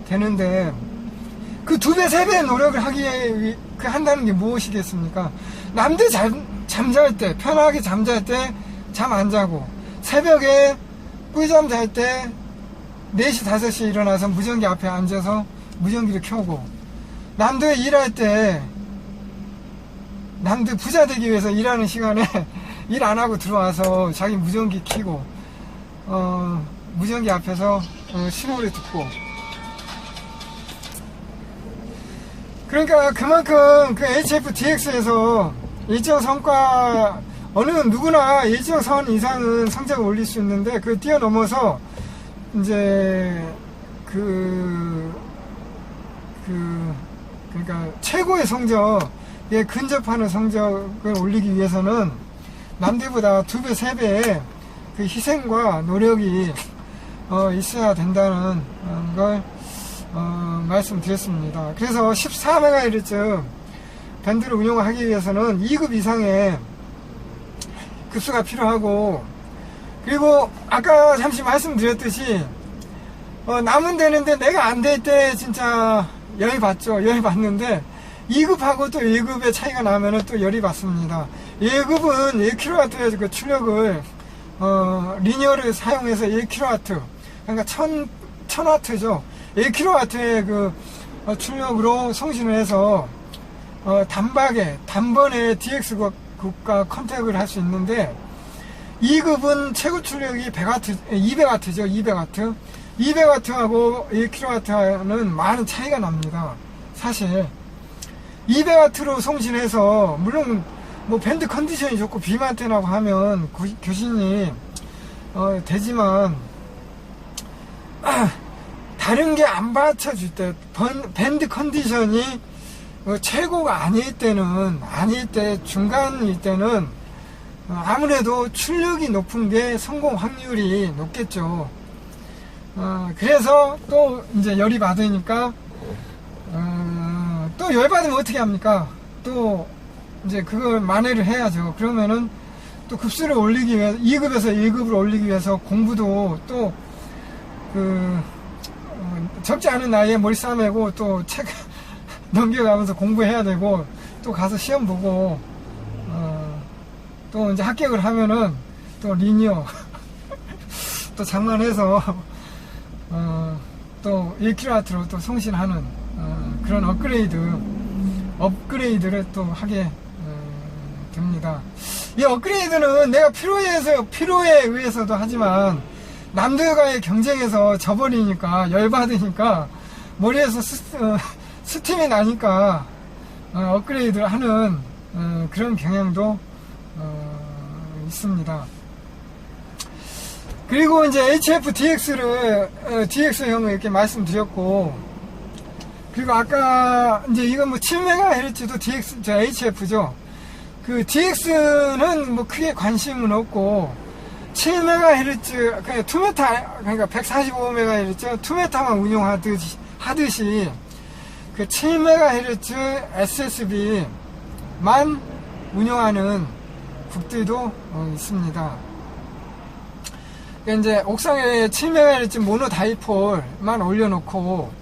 되는데 그 2배, 3배의 노력을 한다는 게 무엇이겠습니까? 남들 잠잘 때, 편하게 잠잘 때 잠 안 자고 새벽에 꿀잠 잘 때 4시, 5시에 일어나서 무전기 앞에 앉아서 무전기를 켜고 남들 일할 때 남들 부자 되기 위해서 일하는 시간에 일 안 하고 들어와서 자기 무전기 켜고 무전기 앞에서 신호를 듣고 그러니까 그만큼 그 HFDX에서 일정 성과 누구나 일정 선 이상은 성적을 올릴 수 있는데 그 뛰어넘어서 이제 그러니까 최고의 성적에 근접하는 성적을 올리기 위해서는 남들보다 2배, 3배의 그 희생과 노력이 있어야 된다는 걸 말씀드렸습니다. 그래서 14MHz 밴드를 운영하기 위해서는 2급 이상의 급수가 필요하고 그리고 아까 잠시 말씀드렸듯이 남은 되는데 내가 안 될 때 진짜 열이 받죠. 열이 받는데 2급하고 또 1급의 차이가 나면은 또 열이 받습니다. 1급은 1kW의 그 출력을 리니어를 사용해서 1kW 그러니까 1000W죠. 1kW의 그 출력으로 송신을 해서 단번에 DX국과 컨택을 할 수 있는데 2급은 최고 출력이 200W죠. 200W. 200W하고 1kW는 많은 차이가 납니다. 사실 200W로 송신해서 물론 뭐 밴드 컨디션이 좋고 비만테나고 하면 교신이 되지만 다른 게 안 받쳐줄 때 밴드 컨디션이 최고가 아닐 때 중간일 때는 아무래도 출력이 높은 게 성공 확률이 높겠죠. 그래서 또 이제 열이 받으니까 또 열 받으면 어떻게 합니까? 또 이제 그걸 만회를 해야죠. 그러면은 또 급수를 올리기 위해서 2급에서 1급을 올리기 위해서 공부도 또 적지 않은 나이에 머리 싸매고 또 책 넘겨가면서 공부해야 되고 또 가서 시험 보고 또 이제 합격을 하면은 또 리니어 또 장만해서 또 1kW로 또 송신하는 그런 업그레이드를 또 하게 됩니다. 이 업그레이드는 내가 필요에 의해서도 하지만 남들과의 경쟁에서 져버리니까 열받으니까 머리에서 스팀이 나니까 업그레이드를 하는 그런 경향도 있습니다. 그리고 이제 HFDX를 DX형을 이렇게 말씀드렸고 그리고 아까 이제 이건 뭐 7MHz도 HF죠. 그 DX는 뭐 크게 관심은 없고 7MHz 그냥 2m 그러니까 145MHz 2m만 운용하듯이 그 7MHz SSB만 운영하는 국들도 있습니다. 그러니까 이제 옥상에 7MHz 모노 다이폴만 올려놓고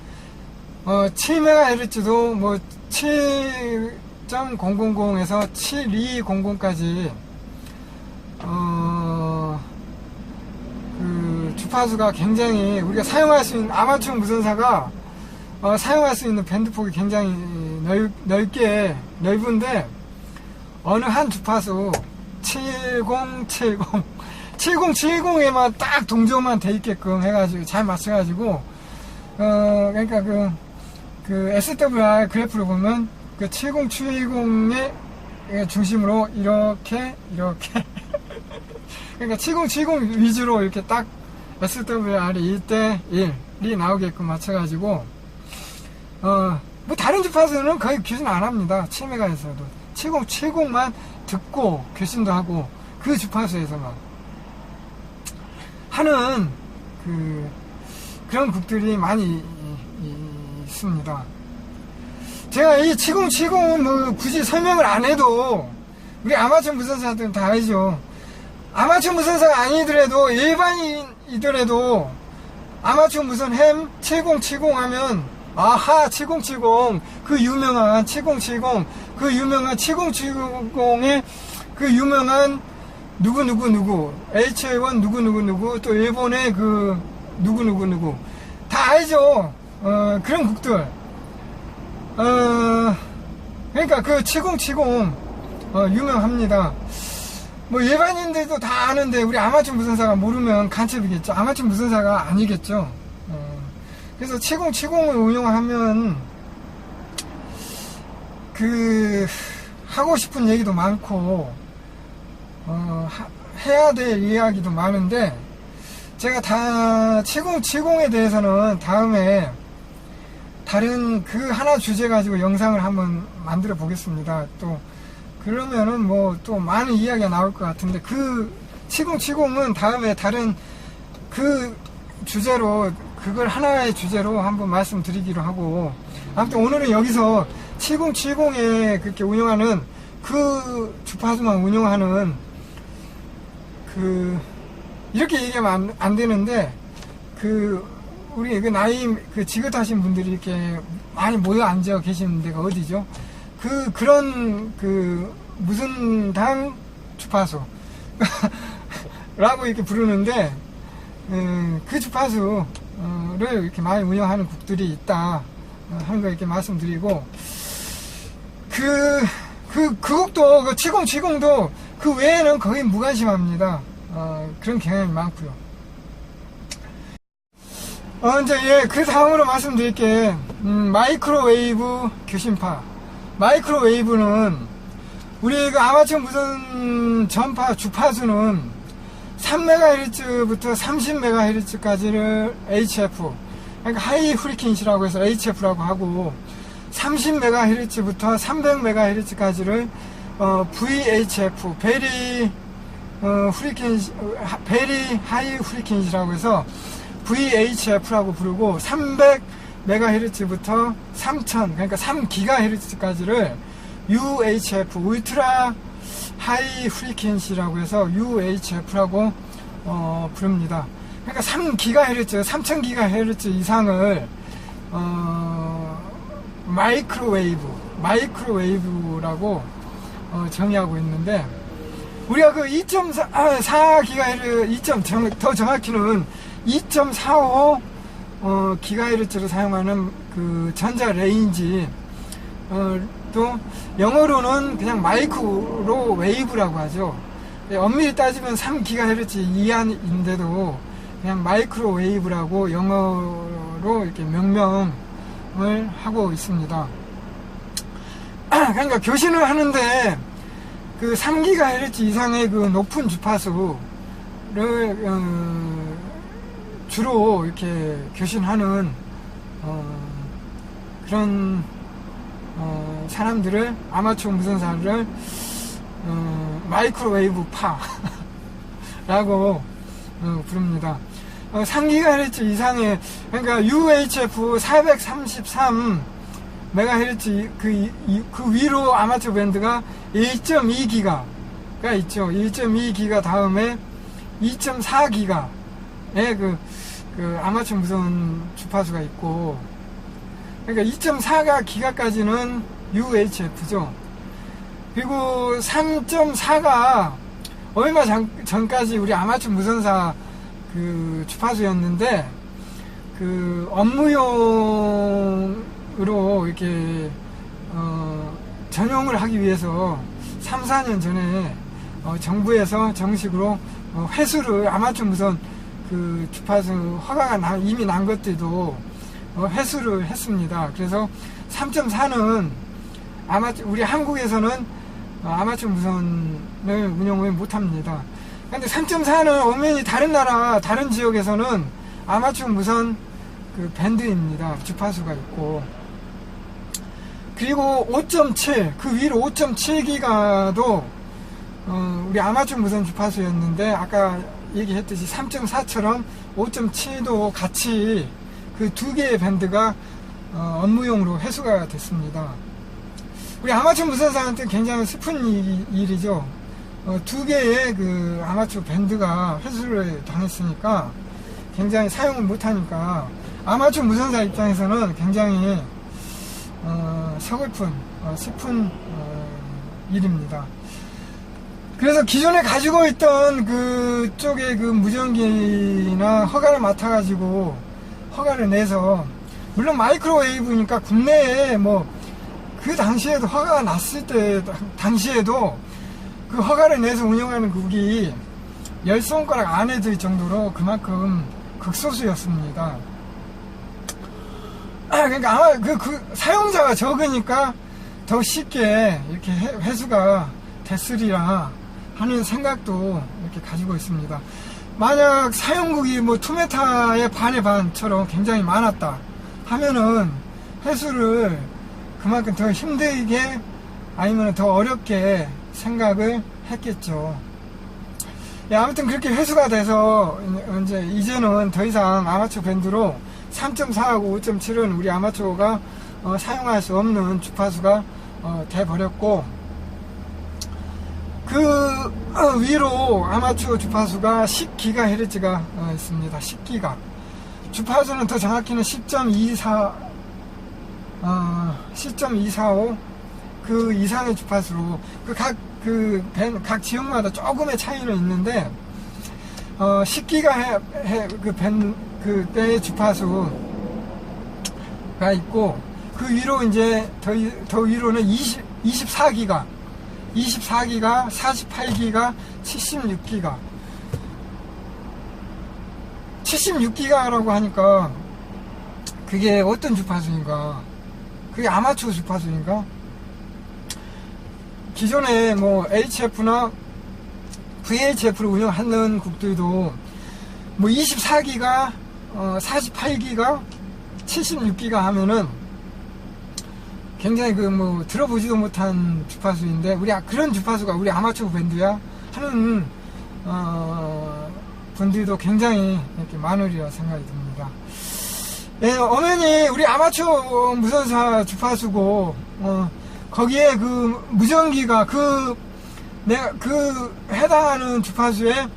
7MHz도 뭐 7.000에서 7200까지 그 주파수가 굉장히 우리가 사용할 수 있는 아마추어 무선사가 사용할 수 있는 밴드폭이 굉장히 넓은데 어느 한 주파수 7070에만 딱 동조만 돼 있게끔 해가지고 잘 맞춰가지고 그러니까 그 SWR 그래프를 보면 그 7070의 중심으로 이렇게 그러니까 7070 위주로 이렇게 딱 SWR이 1대 1이 나오게끔 맞춰가지고 뭐 다른 주파수는 거의 교신 안 합니다. 7MHz에서도 7070만 듣고 교신도 하고 그 주파수에서만 하는 그런 곡들이 많이 있습니다. 제가 이 7070은 뭐 굳이 설명을 안 해도 우리 아마추어 무선사들은 다 알죠. 아마추어 무선사가 아니더라도 일반인이더라도 아마추어 무선 햄 7070 하면 아하 7070 그 유명한 7070 그 유명한 7070의 그 유명한 누구 HA1 누구 또 일본의 그 누구 다 알죠. 그런 곡들 그러니까 그 7070 유명합니다. 뭐 일반인들도 다 아는데 우리 아마추어 무선사가 모르면 간첩이겠죠. 아마추어 무선사가 아니겠죠. 그래서 7070을 운영하면 하고 싶은 얘기도 많고 해야 될 이야기도 많은데 제가 다 7070에 대해서는 다음에 다른 그 하나 주제 가지고 영상을 한번 만들어 보겠습니다. 또 그러면은 뭐 또 많은 이야기가 나올 것 같은데 그 7070은 다음에 다른 그 주제로 그걸 하나의 주제로 한번 말씀드리기로 하고 아무튼 오늘은 여기서 7070에 그렇게 운영하는 그 주파수만 운영하는 이렇게 얘기하면 안 되는데 우리 나이 지긋하신 분들이 이렇게 많이 모여 앉아 계시는 데가 어디죠? 그런 무슨 당 주파수 라고 이렇게 부르는데 그 주파수를 이렇게 많이 운영하는 국들이 있다 하는 거 이렇게 말씀드리고 그 곡도 7070도 그 외에는 거의 무관심합니다. 그런 경향이 많고요. 이제 그 다음으로 말씀드릴게 마이크로웨이브 교신파. 마이크로웨이브는 우리 그 아마추어 무선 전파 주파수는 3MHz부터 30MHz까지를 HF, 그러니까 하이 프리퀀시라고 해서 HF라고 하고 30MHz부터 300MHz까지를 VHF, 베리 하이 프리퀀시라고 해서 VHF라고 부르고 300MHz부터 3000, 그러니까 3GHz까지를 UHF, 울트라 하이 프리퀀시라고 해서 UHF라고 부릅니다. 그러니까 3GHz, 3000GHz 이상을 마이크로웨이브라고 정의하고 있는데 우리가 그 2.4GHz, 더 정확히는 2.45 GHz를 사용하는 그 전자 레인지 또 영어로는 그냥 마이크로웨이브라고 하죠. 엄밀히 따지면 3GHz 이하인데도 그냥 마이크로웨이브라고 영어로 이렇게 명명을 하고 있습니다. 그러니까 교신을 하는데 그 3GHz 이상의 그 높은 주파수를 주로 이렇게 교신하는 그런 사람들을 아마추어 무선사를 마이크로웨이브 파라고 부릅니다. 3GHz 이상의 그러니까 UHF 433 MHz 그 위로 아마추어 밴드가 1.2기가가 있죠. 1.2기가 다음에 2.4기가의 그 아마추어 무선 주파수가 있고 그러니까 2.4기가까지는 UHF죠. 그리고 3.4가 얼마 전까지 우리 아마추어 무선사 그 주파수였는데 그 업무용으로 이렇게 전용을 하기 위해서 3, 4년 전에 정부에서 정식으로 회수를 아마추어 무선 그 주파수 허가가 이미 난 것들도 회수를 했습니다. 그래서 3.4는 우리 한국에서는 아마추어 무선을 운영을 못합니다. 근데 3.4는 엄연히 다른 나라, 다른 지역에서는 아마추어 무선 그 밴드입니다. 주파수가 있고. 그리고 5.7, 그 위로 5.7기가도 우리 아마추어 무선 주파수였는데 아까 얘기했듯이 3.4처럼 5.7도 같이 그 두 개의 밴드가 업무용으로 회수가 됐습니다. 우리 아마추어 무선사한테 굉장히 슬픈 일이죠. 두 개의 그 아마추어 밴드가 회수를 당했으니까 굉장히 사용을 못하니까 아마추어 무선사 입장에서는 굉장히 서글픈 슬픈 일입니다. 그래서 기존에 가지고 있던 그쪽에 그 무전기나 허가를 맡아가지고 허가를 내서, 물론 마이크로웨이브니까 국내에 뭐 그 당시에도 허가가 났을 때 당시에도 그 허가를 내서 운영하는 국이 10손가락 안에 들 정도로 그만큼 극소수였습니다. 그러니까 아마 그 사용자가 적으니까 더 쉽게 이렇게 회수가 됐으리라 하는 생각도 이렇게 가지고 있습니다. 만약 사용국이 뭐 2m의 반의 반처럼 굉장히 많았다 하면은 회수를 그만큼 더 힘들게 아니면 더 어렵게 생각을 했겠죠. 아무튼 그렇게 회수가 돼서 이제는 더 이상 아마추어 밴드로 3.4하고 5.7은 우리 아마추어가 사용할 수 없는 주파수가 돼버렸고, 그 위로 아마추어 주파수가 10GHz가 있습니다. 10기가. 주파수는 더 정확히는 10.245 그 이상의 주파수로 각 지역마다 조금의 차이는 있는데 10기가 그때의 주파수가 있고, 그 위로 이제 더 위로는 24기가 48기가 76기가라고 하니까 그게 어떤 주파수인가? 그게 아마추어 주파수인가? 기존에 뭐 HF나 VHF를 운영하는 국들도 뭐 24기가 48기가 76기가 하면은 굉장히 뭐 들어보지도 못한 주파수인데, 그런 주파수가 우리 아마추어 밴드야 하는 분들도 굉장히 이렇게 많으리라 생각이 듭니다. 엄연히 우리 아마추어 무선사 주파수고 거기에 그 무전기가 해당하는 주파수에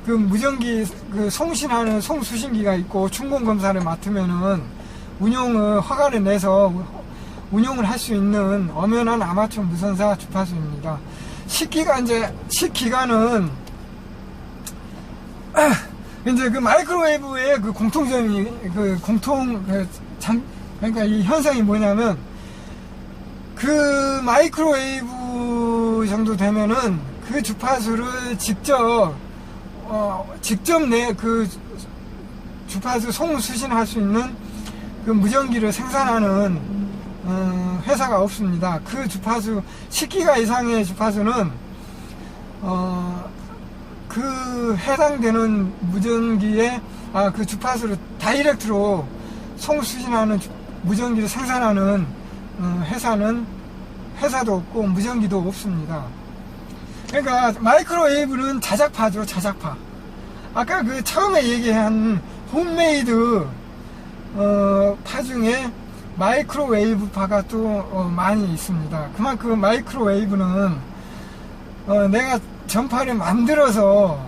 그 무전기 송신하는 송수신기가 있고 충공 검사를 맡으면은 허가를 내서 운용을 할 수 있는 엄연한 아마추어 무선사 주파수입니다. 10기가는 이제 그 마이크로웨이브의 그 공통점이 그러니까 이 현상이 뭐냐면, 그 마이크로웨이브 정도 되면은 그 주파수를 직접 그 주파수 송수신할 수 있는 그 무전기를 생산하는 회사가 없습니다. 그 주파수 10기가 이상의 주파수는 그 해당되는 무전기에 그 주파수를 다이렉트로 송수신하는 무전기를 생산하는 회사도 없고 무전기도 없습니다. 그러니까 마이크로웨이브는 자작파죠. 자작파. 아까 그 처음에 얘기한 홈메이드 파 중에 마이크로웨이브파가 또 많이 있습니다. 그만큼 마이크로웨이브는 내가 전파를 만들어서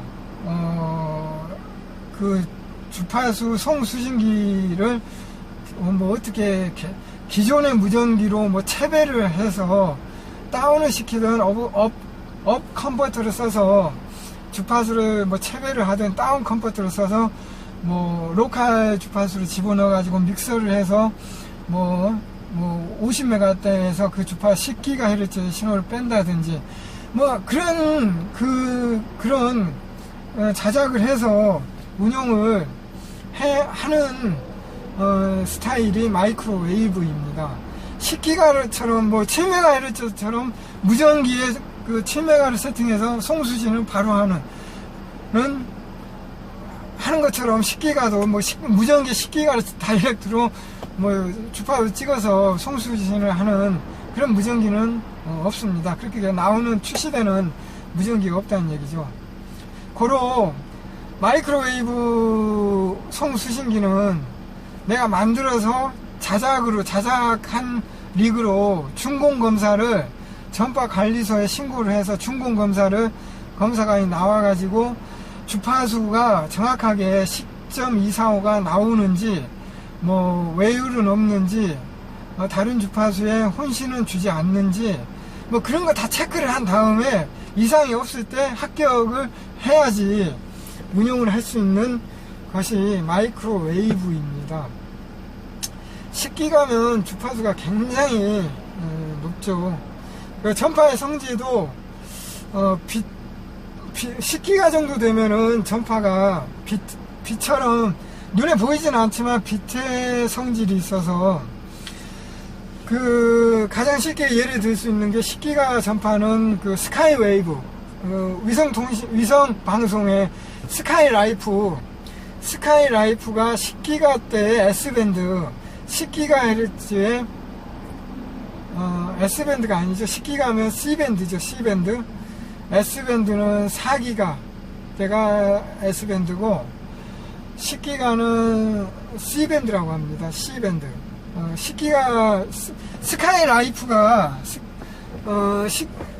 그 주파수 송수신기를 뭐 어떻게 기존의 무전기로 뭐 채배를 해서 다운을 시키든 업 컨버터를 써서 주파수를 뭐 채배를 하든 다운 컨버터를 써서 뭐 로컬 주파수를 집어넣어 가지고 믹서를 해서 뭐 50메가대에서 그 주파수 10GHz 신호를 뺀다든지 뭐 그런 자작을 해서 운영을 하는 스타일이 마이크로웨이브입니다. 10GHz처럼 뭐 7MHz처럼 무전기에 그 7MHz 세팅해서 송수신을 바로 하는 것처럼 10기가도 뭐 무전기 10기가를 다이렉트로 뭐 주파수 찍어서 송수신을 하는 그런 무전기는 없습니다. 그렇게 나오는 출시되는 무전기가 없다는 얘기죠. 고로 마이크로웨이브 송수신기는 내가 만들어서 자작한 리그로 준공검사를 전파관리소에 신고를 해서 검사가 나와가지고 주파수가 정확하게 10.245가 나오는지, 뭐 외율은 없는지, 다른 주파수에 혼신은 주지 않는지, 뭐 그런 거 다 체크를 한 다음에 이상이 없을 때 합격을 해야지 운용을 할 수 있는 것이 마이크로웨이브입니다. 10기가면 주파수가 굉장히 높죠. 전파의 성질도 10기가 정도 되면은 전파가 빛처럼 눈에 보이진 않지만 빛의 성질이 있어서, 가장 쉽게 예를 들 수 있는 게 10기가 전파는 스카이웨이브, 위성 방송의 스카이라이프가 10기가 대의 S밴드, 10GHz의 S밴드가 아니죠. 10기가면 C밴드죠. C밴드. S밴드는 4기가 대가 S밴드고, 10기가는 C밴드라고 합니다. C밴드. 10기가 스카이라이프가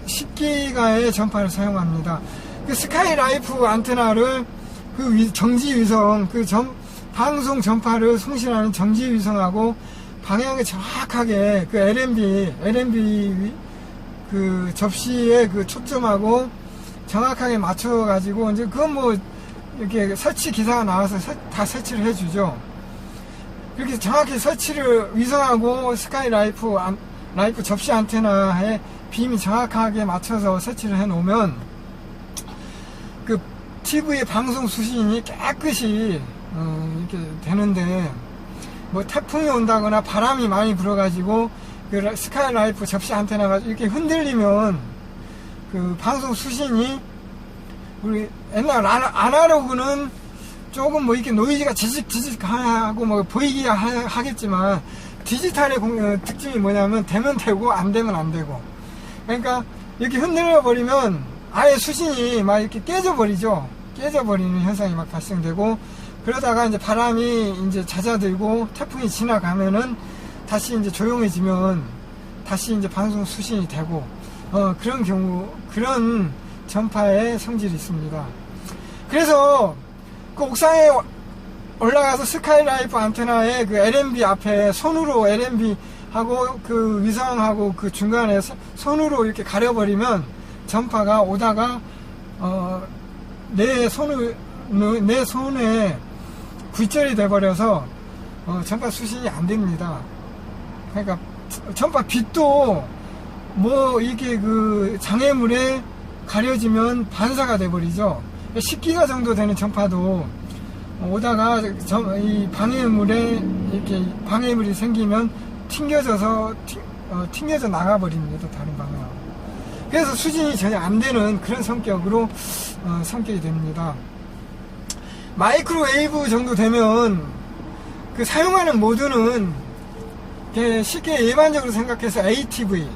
10기가의 전파를 사용합니다. 스카이라이프 안테나를 정지위성, 방송 전파를 송신하는 정지위성하고 방향을 정확하게 LNB 접시에 초점하고 정확하게 맞춰가지고, 이제 그건 뭐 이렇게 설치 기사가 나와서 다 설치를 해주죠. 그렇게 정확히 위성하고 스카이라이프 접시 안테나에 빔이 정확하게 맞춰서 설치를 해 놓으면 TV 방송 수신이 깨끗이 이렇게 되는데, 뭐 태풍이 온다거나 바람이 많이 불어가지고 스카이라이프 접시 안테나가 이렇게 흔들리면 방송 수신이, 우리 옛날 아날로그는 조금 뭐 이렇게 노이즈가 지직하고 뭐 보이기 하겠지만, 디지털의 특징이 뭐냐면 되면 되고 안 되면 안 되고, 그러니까 이렇게 흔들려 버리면 아예 수신이 막 이렇게 깨져버리는 현상이 막 발생되고, 그러다가 이제 바람이 이제 잦아들고 태풍이 지나가면은 다시 이제 조용해지면 다시 이제 방송 수신이 되고, 그런 전파의 성질이 있습니다. 그래서 옥상에 올라가서 스카이라이프 안테나에 LNB 앞에 손으로 LNB 하고 위성하고 중간에 손으로 이렇게 가려버리면 전파가 오다가 내 손에 굴절이 돼버려서 전파 수신이 안 됩니다. 그러니까 전파 빛도 뭐 이게 장애물에 가려지면 반사가 돼버리죠. 10기가 정도 되는 전파도 오다가 이 방해물이 생기면 튕겨져 나가버립니다. 다른 방향으로. 그래서 수신이 전혀 안 되는 그런 성격이 됩니다. 마이크로웨이브 정도 되면 사용하는 모드는 쉽게 일반적으로 생각해서 ATV,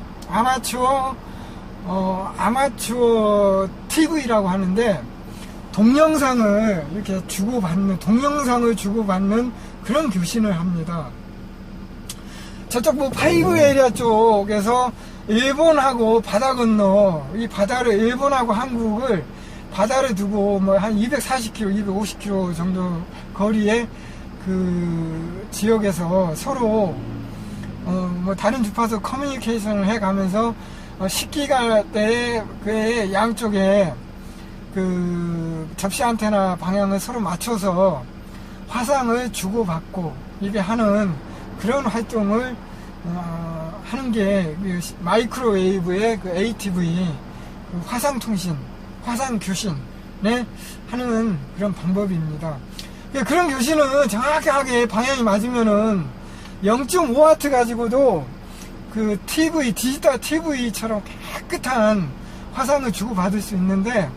아마추어 TV라고 하는데, 동영상을 주고받는 그런 교신을 합니다. 저쪽 5 에리아 쪽에서 일본하고 바다 건너, 일본하고 한국을 바다를 두고 한 240km, 250km 정도 거리에 지역에서 서로 다른 주파수 커뮤니케이션을 해가면서 10기가대의 양쪽에 접시 안테나 방향을 서로 맞춰서 화상을 주고받고 이게 하는 그런 활동을 하는 게 마이크로웨이브의 ATV 화상통신, 화상교신에 하는 그런 방법입니다. 그런 교신은 정확하게 방향이 맞으면은 0.5W 가지고도 디지털 TV처럼 깨끗한 화상을 주고받을 수 있는데,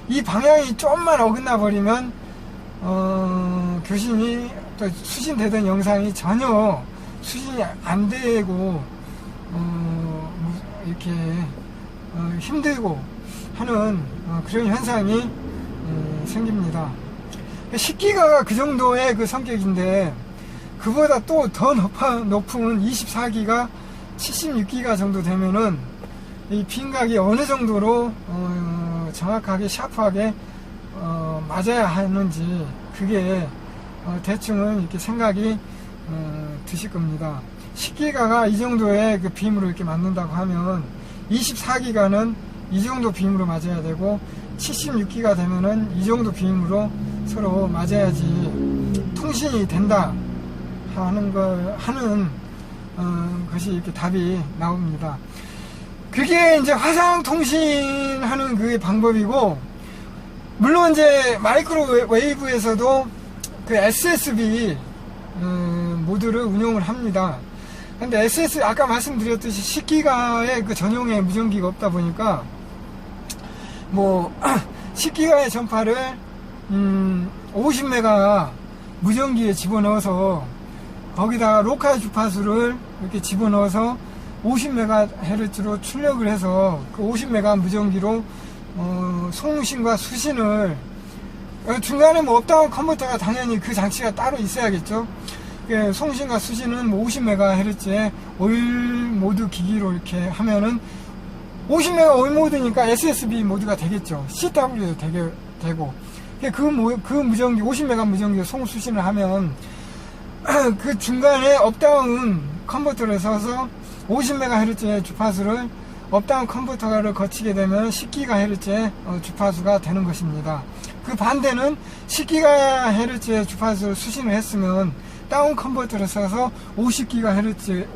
이 방향이 좀만 어긋나 버리면 교신이 또 수신되던 영상이 전혀 수신이 안 되고 이렇게 힘들고 하는 그런 현상이 생깁니다. 10기가가 그 정도의 그 성격인데, 그보다 또 더 높은 24기가 76기가 정도 되면은 이 빈각이 어느 정도로 정확하게 샤프하게 맞아야 하는지, 그게 대충은 이렇게 생각이 드실 겁니다. 10기가가 이 정도의 그 빔으로 이렇게 맞는다고 하면 24기가는 이 정도 빔으로 맞아야 되고, 76기가 되면은 이 정도 빔으로 서로 맞아야지 통신이 된다 하는 것이 이렇게 답이 나옵니다. 그게 이제 화상 통신하는 그 방법이고, 물론 이제 마이크로웨이브에서도 그 SSB 모드를 운용을 합니다. 근데 아까 말씀드렸듯이 10기가의 그 전용의 무전기가 없다 보니까, 뭐 10기가의 전파를 50메가 무전기에 집어넣어서 거기다가 로컬 주파수를 이렇게 집어넣어서 50MHz로 출력을 해서 그 50MHz 무전기로 송신과 수신을, 중간에 뭐 업다운 컨버터가 당연히 그 장치가 따로 있어야겠죠. 송신과 수신은 뭐 50MHz의 오일 모드 기기로 이렇게 하면은 50MHz 오일 모드니까 SSB 모드가 되겠죠. CW도 되고. 그 무전기 50MHz 무전기로 송 수신을 하면 그 중간에 업다운 컨버터를 써서 50MHz의 주파수를 업다운 컨버터를 거치게 되면 10GHz의 주파수가 되는 것입니다. 그 반대는 10GHz의 주파수를 수신을 했으면 다운 컨버터를 써서 50MHz의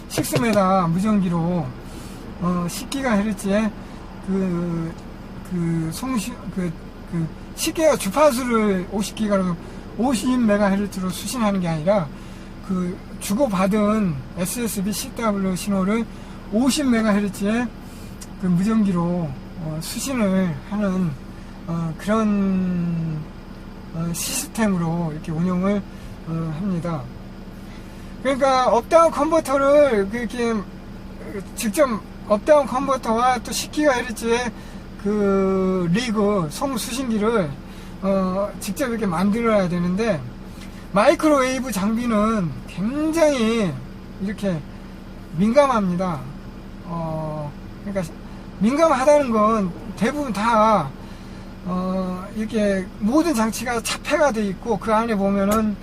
6m 무전기로 10GHz의 그 10GHz 주파수를 50MHz로 수신하는 게 아니라 그 주고받은 SSB CW 신호를 50MHz의 그 무전기로 수신을 하는 그런 시스템으로 이렇게 운영을 합니다. 그러니까 업다운 컨버터를 그렇게 직접 업다운 컨버터와 또 10GHz의 그 리그 송 수신기를 직접 이렇게 만들어야 되는데, 마이크로웨이브 장비는 굉장히 이렇게 민감합니다. 그러니까 민감하다는 건 대부분 다 이렇게 모든 장치가 차폐가 돼 있고, 그 안에 보면은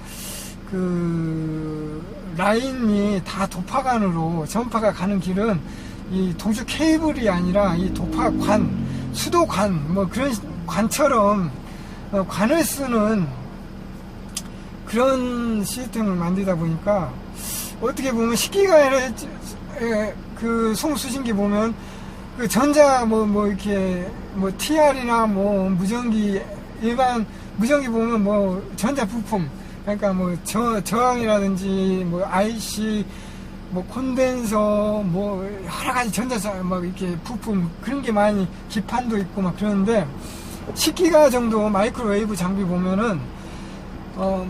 그 라인이 다 도파관으로 전파가 가는 길은 이 동주 케이블이 아니라 이 도파관, 수도관 뭐 그런 관처럼 관을 쓰는 그런 시스템을 만들다 보니까, 어떻게 보면 10GHz 그 송수신기 보면 그 전자 이렇게 TR이나 무전기, 일반 무전기 보면 전자 부품, 그러니까 저항이라든지 IC, 콘덴서, 여러 가지 전자 이렇게 부품, 그런 게 많이, 기판도 있고 그러는데, 10기가 정도 마이크로웨이브 장비 보면은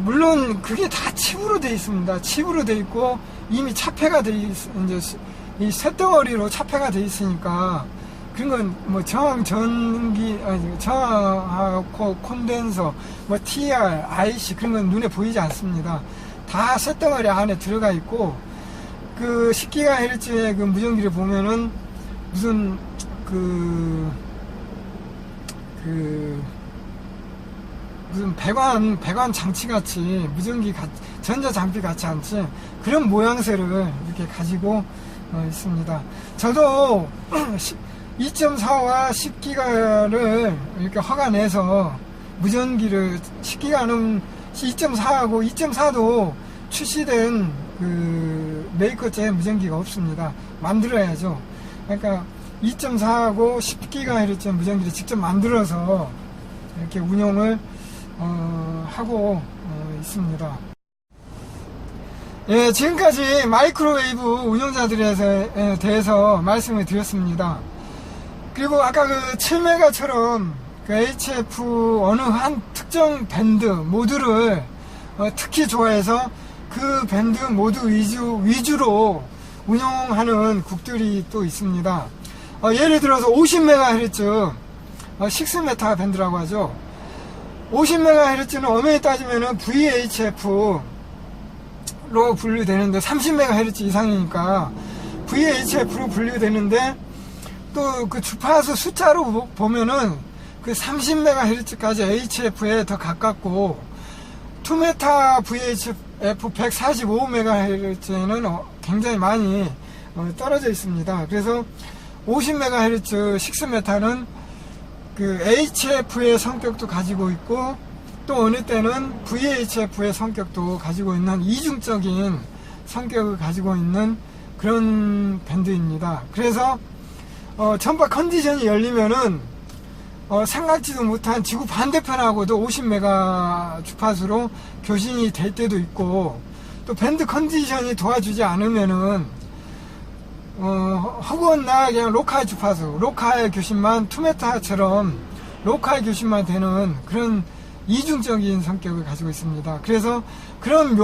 물론 그게 다 칩으로 되어 있습니다. 칩으로 되어 있고 이미 차폐가 되어 이제 이 쇳덩어리로 차폐가 되어 있으니까, 그런 건 저항 전기, 저항하고 콘덴서, TR, IC, 그런 건 눈에 보이지 않습니다. 다 쇳덩어리 안에 들어가 있고, 그 10GHz의 그 무전기를 보면은 무슨 무슨 배관 장치 같이, 무전기 전자 장비 같지 않지, 그런 모양새를 이렇게 가지고 있습니다. 저도 2.4와 10기가를 이렇게 허가내서 무전기를, 10기가는 2.4하고 2.4도 출시된 그 메이커제 무전기가 없습니다. 만들어야죠. 그러니까 2.4하고 10GHz 무전기를 직접 만들어서 이렇게 운용을 하고 있습니다. 예, 지금까지 마이크로웨이브 운용자들에 대해서 말씀을 드렸습니다. 그리고 아까 그 7메가처럼 그 HF 어느 한 특정 밴드 모드를 특히 좋아해서 그 밴드 모드 위주로 운용하는 국들이 또 있습니다. 예를 들어서 50MHz 6m 밴드라고 하죠. 50MHz는 엄연히 따지면은 VHF로 분류되는데 30MHz 이상이니까 VHF로 분류되는데 또 그 주파수 숫자로 보면은 그 30MHz까지 HF에 더 가깝고 2메타 VHF 145MHz에는 굉장히 많이 떨어져 있습니다. 그래서 50MHz 6메타는 그 HF의 성격도 가지고 있고 또 어느 때는 VHF의 성격도 가지고 있는 이중적인 성격을 가지고 있는 그런 밴드입니다. 그래서 전파 컨디션이 열리면은 생각지도 못한 지구 반대편하고도 50메가 주파수로 교신이 될 때도 있고 또 밴드 컨디션이 도와주지 않으면은 허구나 그냥 로컬 주파수, 로컬 교신만 2메타처럼 로컬 교신만 되는 그런 이중적인 성격을 가지고 있습니다. 그래서 그런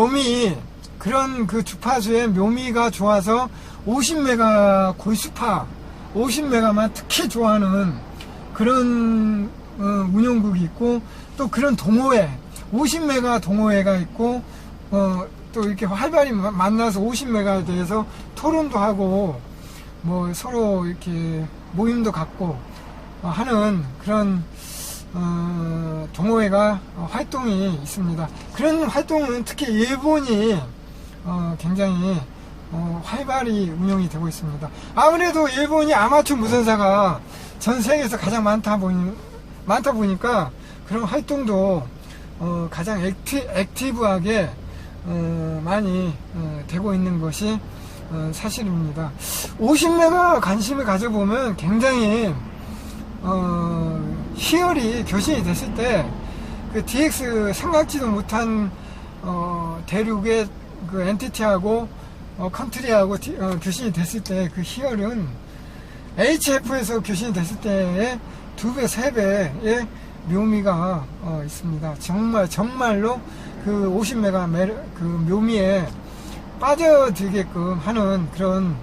그런 그 주파수의 묘미가 좋아서 50메가 골수파, 50메가만 특히 좋아하는 그런 운용국이 있고 또 그런 동호회, 50메가 동호회가 있고 또 이렇게 활발히 만나서 50메가에 대해서 토론도 하고 뭐 서로 이렇게 모임도 갖고 하는 그런 동호회가 활동이 있습니다. 그런 활동은 특히 일본이 굉장히 활발히 운영이 되고 있습니다. 아무래도 일본이 아마추어 무선사가 전 세계에서 가장 많다 보니까 그런 활동도 가장 액티브하게 많이 되고 있는 것이 사실입니다. 50메가 관심을 가져보면 굉장히 희열이 교신이 됐을 때 그 DX 생각지도 못한 대륙의 그 엔티티하고 컨트리하고 교신이 됐을 때 그 희열은 HF에서 교신이 됐을 때의 2배, 3배의 묘미가 있습니다. 정말로 그 50메가 그 묘미에 빠져들게끔 하는 그런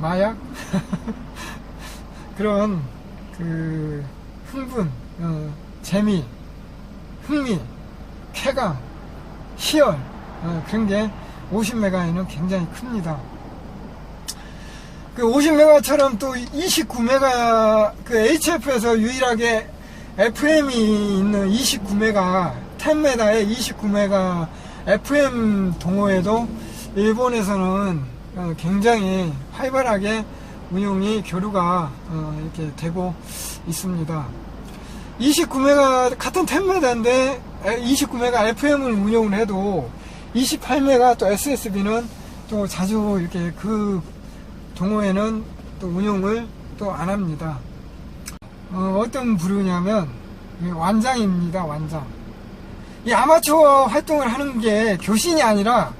마약 그런 그 흥분, 재미, 흥미, 쾌감, 희열 그런 게 50메가에는 굉장히 큽니다. 그 50메가처럼 또 29메가 그 HF에서 유일하게 FM이 있는 29메가 10m에 29메가 FM 동호회도 일본에서는 굉장히 활발하게 운용이 교류가 이렇게 되고 있습니다. 29메가 같은 10m인데 29메가 FM을 운용을 해도 28메가 또 SSB는 또 자주 이렇게 그 동호회는 또 운용을 또 안 합니다. 어떤 부류냐면 완장입니다. 완장. 이 아마추어 활동을 하는 게 교신이 아니라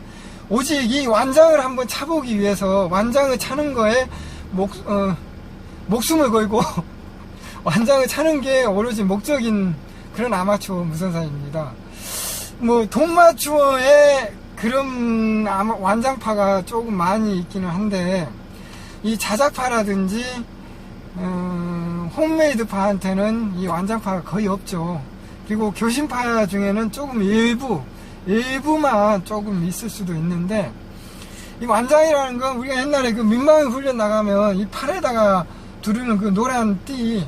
오직 이 완장을 한번 차보기 위해서 완장을 차는 거에 목숨을 걸고 완장을 차는 게 오로지 목적인 그런 아마추어 무선사입니다. 뭐 돈마추어의 그런 완장파가 조금 많이 있기는 한데 이 자작파라든지 홈메이드파한테는 이 완장파가 거의 없죠. 그리고 교신파 중에는 조금 일부만 조금 있을 수도 있는데 이 완장이라는 건 우리가 옛날에 그 민방위 훈련 나가면 이 팔에다가 두르는 그 노란 띠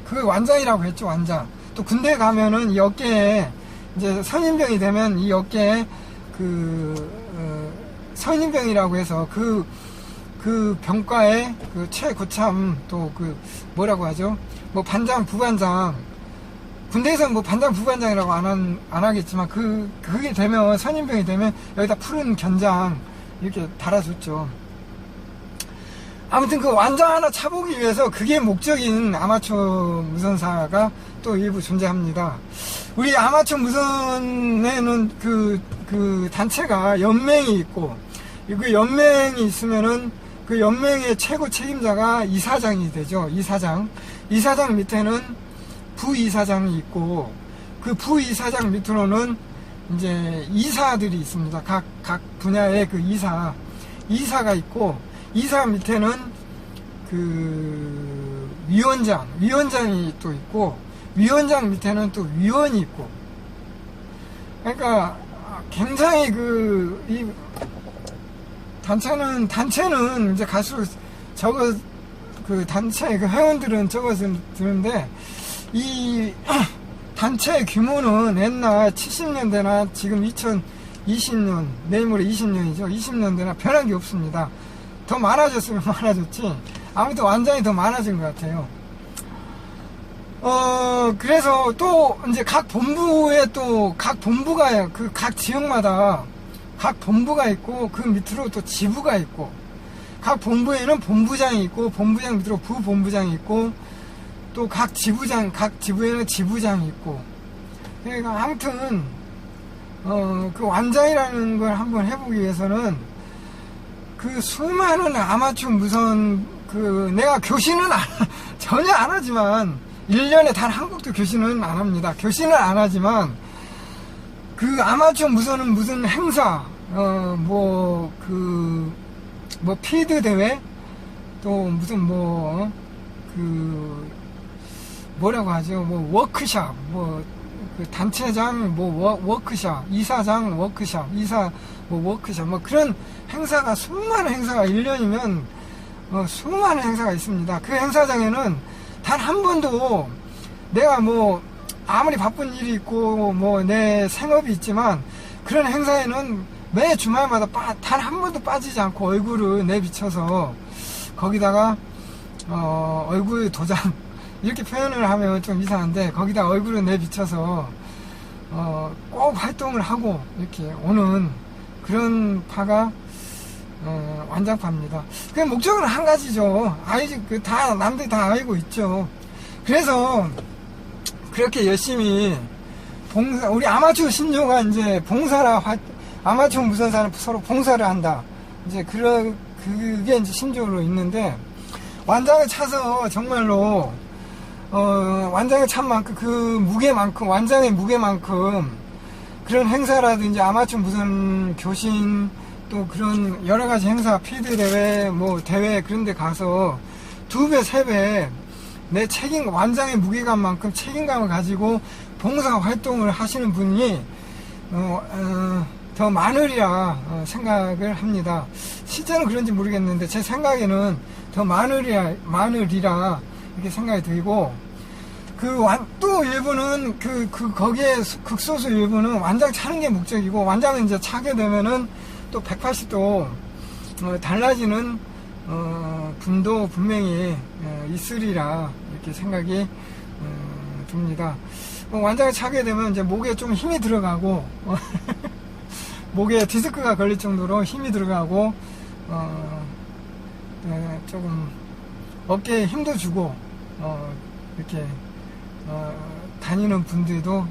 그걸 완장이라고 했죠. 완장. 또 군대 가면은 이 어깨에 이제 선임병이 되면 이 어깨에 선임병이라고 해서 그 병과의 그 최고참 또 그 뭐라고 하죠? 뭐 반장, 부반장. 군대에서는 뭐 반장, 부반장이라고 안 하겠지만 그게 되면 선임병이 되면 여기다 푸른 견장 이렇게 달아줬죠. 아무튼 그 완장 하나 차보기 위해서 그게 목적인 아마추어 무선사가 또 일부 존재합니다. 우리 아마추어 무선에는 그 단체가 연맹이 있고 그 연맹이 있으면은 그 연맹의 최고 책임자가 이사장이 되죠. 이사장 밑에는 부이사장이 있고 그 부이사장 밑으로는 이제 이사들이 있습니다. 각 분야의 그 이사가 있고 이사 밑에는 그 위원장이 또 있고 위원장 밑에는 또 위원이 있고, 그러니까 굉장히 이 단체는 이제 갈수록 단체 회원들은 적어드는데, 이 단체의 규모는 옛날 70년대나 지금 2020년, 내일 모레 20년이죠. 20년대나 변한 게 없습니다. 더 많아졌으면 많아졌지, 아무튼 완전히 더 많아진 것 같아요. 그래서 또 이제 각 본부에 또 각 본부가, 각 지역마다 각 본부가 있고, 그 밑으로 또 지부가 있고, 각 본부에는 본부장이 있고, 본부장 밑으로 부본부장이 있고, 또 각 지부에는 지부장이 있고. 그러니까 아무튼 그 완장이라는 걸 한번 해보기 위해서는 그 수많은 아마추어 무선, 내가 교신은 전혀 안 하지만, 1년에 단 한 곡도 교신은 안 합니다. 교신은 안 하지만, 그 아마추어 무선은 무슨 행사, 피드 대회, 또 무슨 뭐라고 하죠? 워크샵, 단체장, 워크샵, 이사장 워크샵, 워크샵, 그런 행사가, 수많은 행사가 1년이면, 수많은 행사가 있습니다. 그 행사장에는 단 한 번도 내가 아무리 바쁜 일이 있고, 내 생업이 있지만, 그런 행사에는 매 주말마다 단 한 번도 빠지지 않고 얼굴을 내비쳐서, 거기다가, 얼굴 도장, 이렇게 표현을 하면 좀 이상한데, 거기다 얼굴을 내비쳐서 꼭 활동을 하고 이렇게 오는 그런 파가 완장파입니다. 그 목적은 한 가지죠. 남들이 다 알고 있죠. 그래서 그렇게 열심히 우리 아마추어 신조가 이제 아마추어 무선사는 서로 봉사를 한다, 이제 그게 이제 신조로 있는데, 완장을 차서 정말로 완장을 찬 만큼, 완장의 무게만큼, 그런 행사라든지 아마추어 무선 교신, 또 그런 여러가지 행사, 필드 대회, 대회, 그런 데 가서 2배, 3배, 내 완장의 무게감만큼 책임감을 가지고 봉사 활동을 하시는 분이, 더 많으리라 생각을 합니다. 실제는 그런지 모르겠는데, 제 생각에는 더 많으리라 이렇게 생각이 들고, 또 일부는 거기에 극소수 일부는 완장 차는 게 목적이고, 완장을 이제 차게 되면은 또 180도 달라지는 분도 분명히 있으리라 이렇게 생각이 듭니다. 완장을 차게 되면 이제 목에 좀 힘이 들어가고 목에 디스크가 걸릴 정도로 힘이 들어가고, 조금 어깨에 힘도 주고 이렇게 다니는 분들도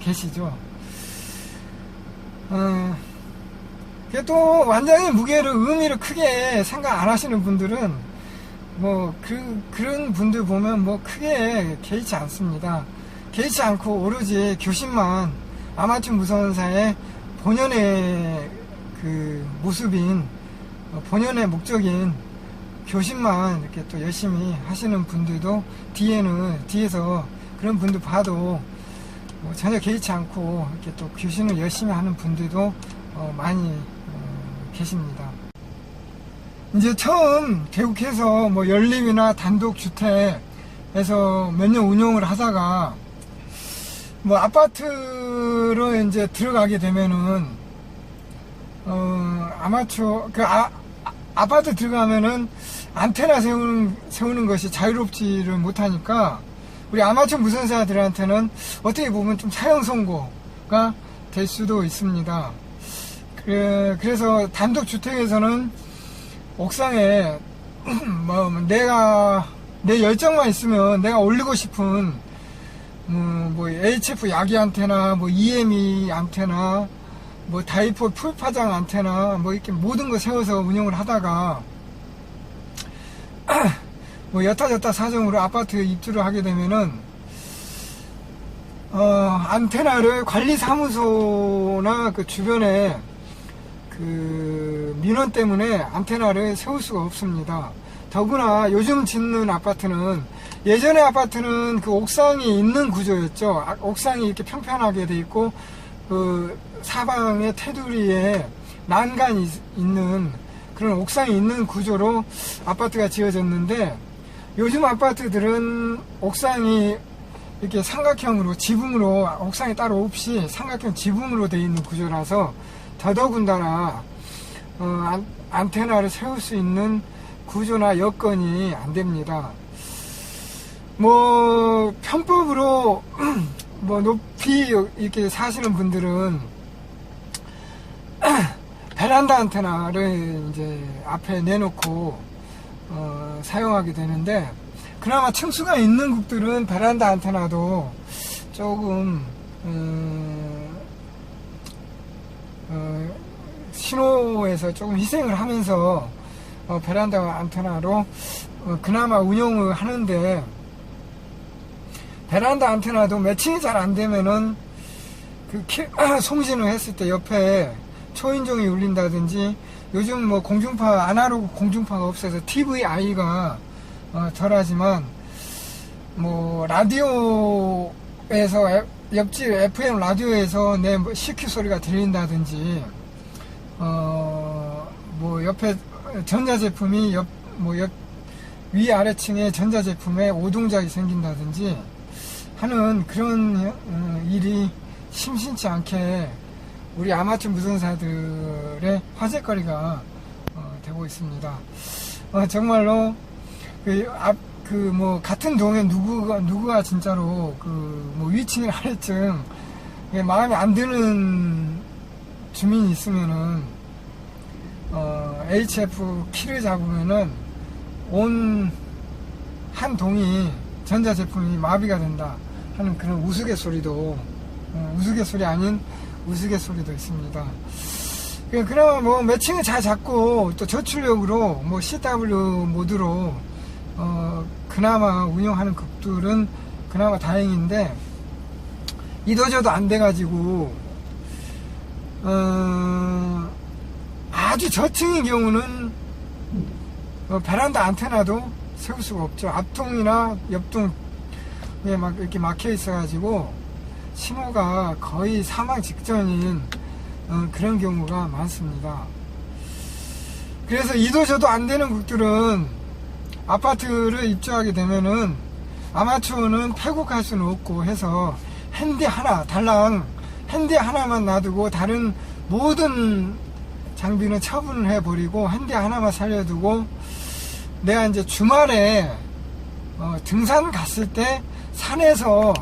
계시죠. 또 완장의 무게를, 의미를 크게 생각 안 하시는 분들은 그런 분들 보면 크게 개의치 않습니다. 개의치 않고 오로지 교신만, 아마추어 무선사의 본연의 모습인, 본연의 목적인 교신만 이렇게 또 열심히 하시는 분들도 뒤에서 그런 분들 봐도 전혀 개의치 않고 이렇게 또 교신을 열심히 하는 분들도 많이 계십니다. 이제 처음 개국해서 연립이나 단독주택에서 몇 년 운영을 하다가 아파트로 이제 들어가게 되면은 아파트 들어가면은 안테나 세우는 것이 자유롭지를 못하니까, 우리 아마추어 무선사들한테는 어떻게 보면 좀 사형 선고가 될 수도 있습니다. 그래서 단독주택에서는 옥상에 내 열정만 있으면 내가 올리고 싶은 HF 야기 안테나, EME 안테나, 다이폴 풀파장 안테나, 이렇게 모든 거 세워서 운영을 하다가 여타저타 사정으로 아파트에 입주를 하게 되면은 안테나를 관리사무소나 그 주변에 민원 때문에 안테나를 세울 수가 없습니다. 더구나 요즘 짓는 아파트는, 예전의 아파트는 그 옥상이 있는 구조였죠. 옥상이 이렇게 평평하게 돼 있고 그 사방에 테두리에 난간이 있는 그런 옥상이 있는 구조로 아파트가 지어졌는데, 요즘 아파트들은 옥상이 이렇게 삼각형으로, 지붕으로, 옥상이 따로 없이 삼각형 지붕으로 되어 있는 구조라서 더더군다나 안테나를 세울 수 있는 구조나 여건이 안 됩니다. 뭐 편법으로 뭐 높이 이렇게 사시는 분들은 베란다 안테나를 이제 앞에 내놓고 사용하게 되는데, 그나마 층수가 있는 국들은 베란다 안테나도 조금 신호에서 조금 희생을 하면서 베란다 안테나로 그나마 운영을 하는데, 베란다 안테나도 매칭이 잘 안 되면은 그 송신을 했을 때 옆에 초인종이 울린다든지, 요즘 뭐 공중파, 아날로그 공중파가 없어서 TVI가 덜하지만, 뭐 라디오에서, 옆집 FM 라디오에서 내 CQ 소리가 들린다든지, 뭐 옆에 전자제품이 위아래층에 전자제품에 오동작이 생긴다든지 하는 그런 일이 심심치 않게 우리 아마추어 무선사들의 화제거리가 되고 있습니다. 정말로 뭐 같은 동에 누구가 진짜로 뭐 위층 아래층 마음에 안 드는 주민이 있으면은 HF 키를 잡으면은 온 한 동이 전자제품이 마비가 된다 하는 그런 우스갯소리도, 우스갯소리 아닌 우스갯소리도 있습니다. 그나마 뭐 매칭을 잘 잡고 또 저출력으로 뭐 CW 모드로 그나마 운영하는 극들은 그나마 다행인데, 이도저도 안 돼가지고 아주 저층의 경우는 베란다 안테나도 세울 수가 없죠. 앞동이나 옆동에 막 이렇게 막혀 있어가지고 신호가 거의 사망 직전인 그런 경우가 많습니다. 그래서 이도저도 안 되는 국들은 아파트를 입주하게 되면은 아마추어는 폐곡할 수는 없고 해서 핸디 하나, 달랑 핸디 하나만 놔두고 다른 모든 장비는 처분을 해버리고 핸디 하나만 살려두고, 내가 이제 주말에 등산 갔을 때 산에서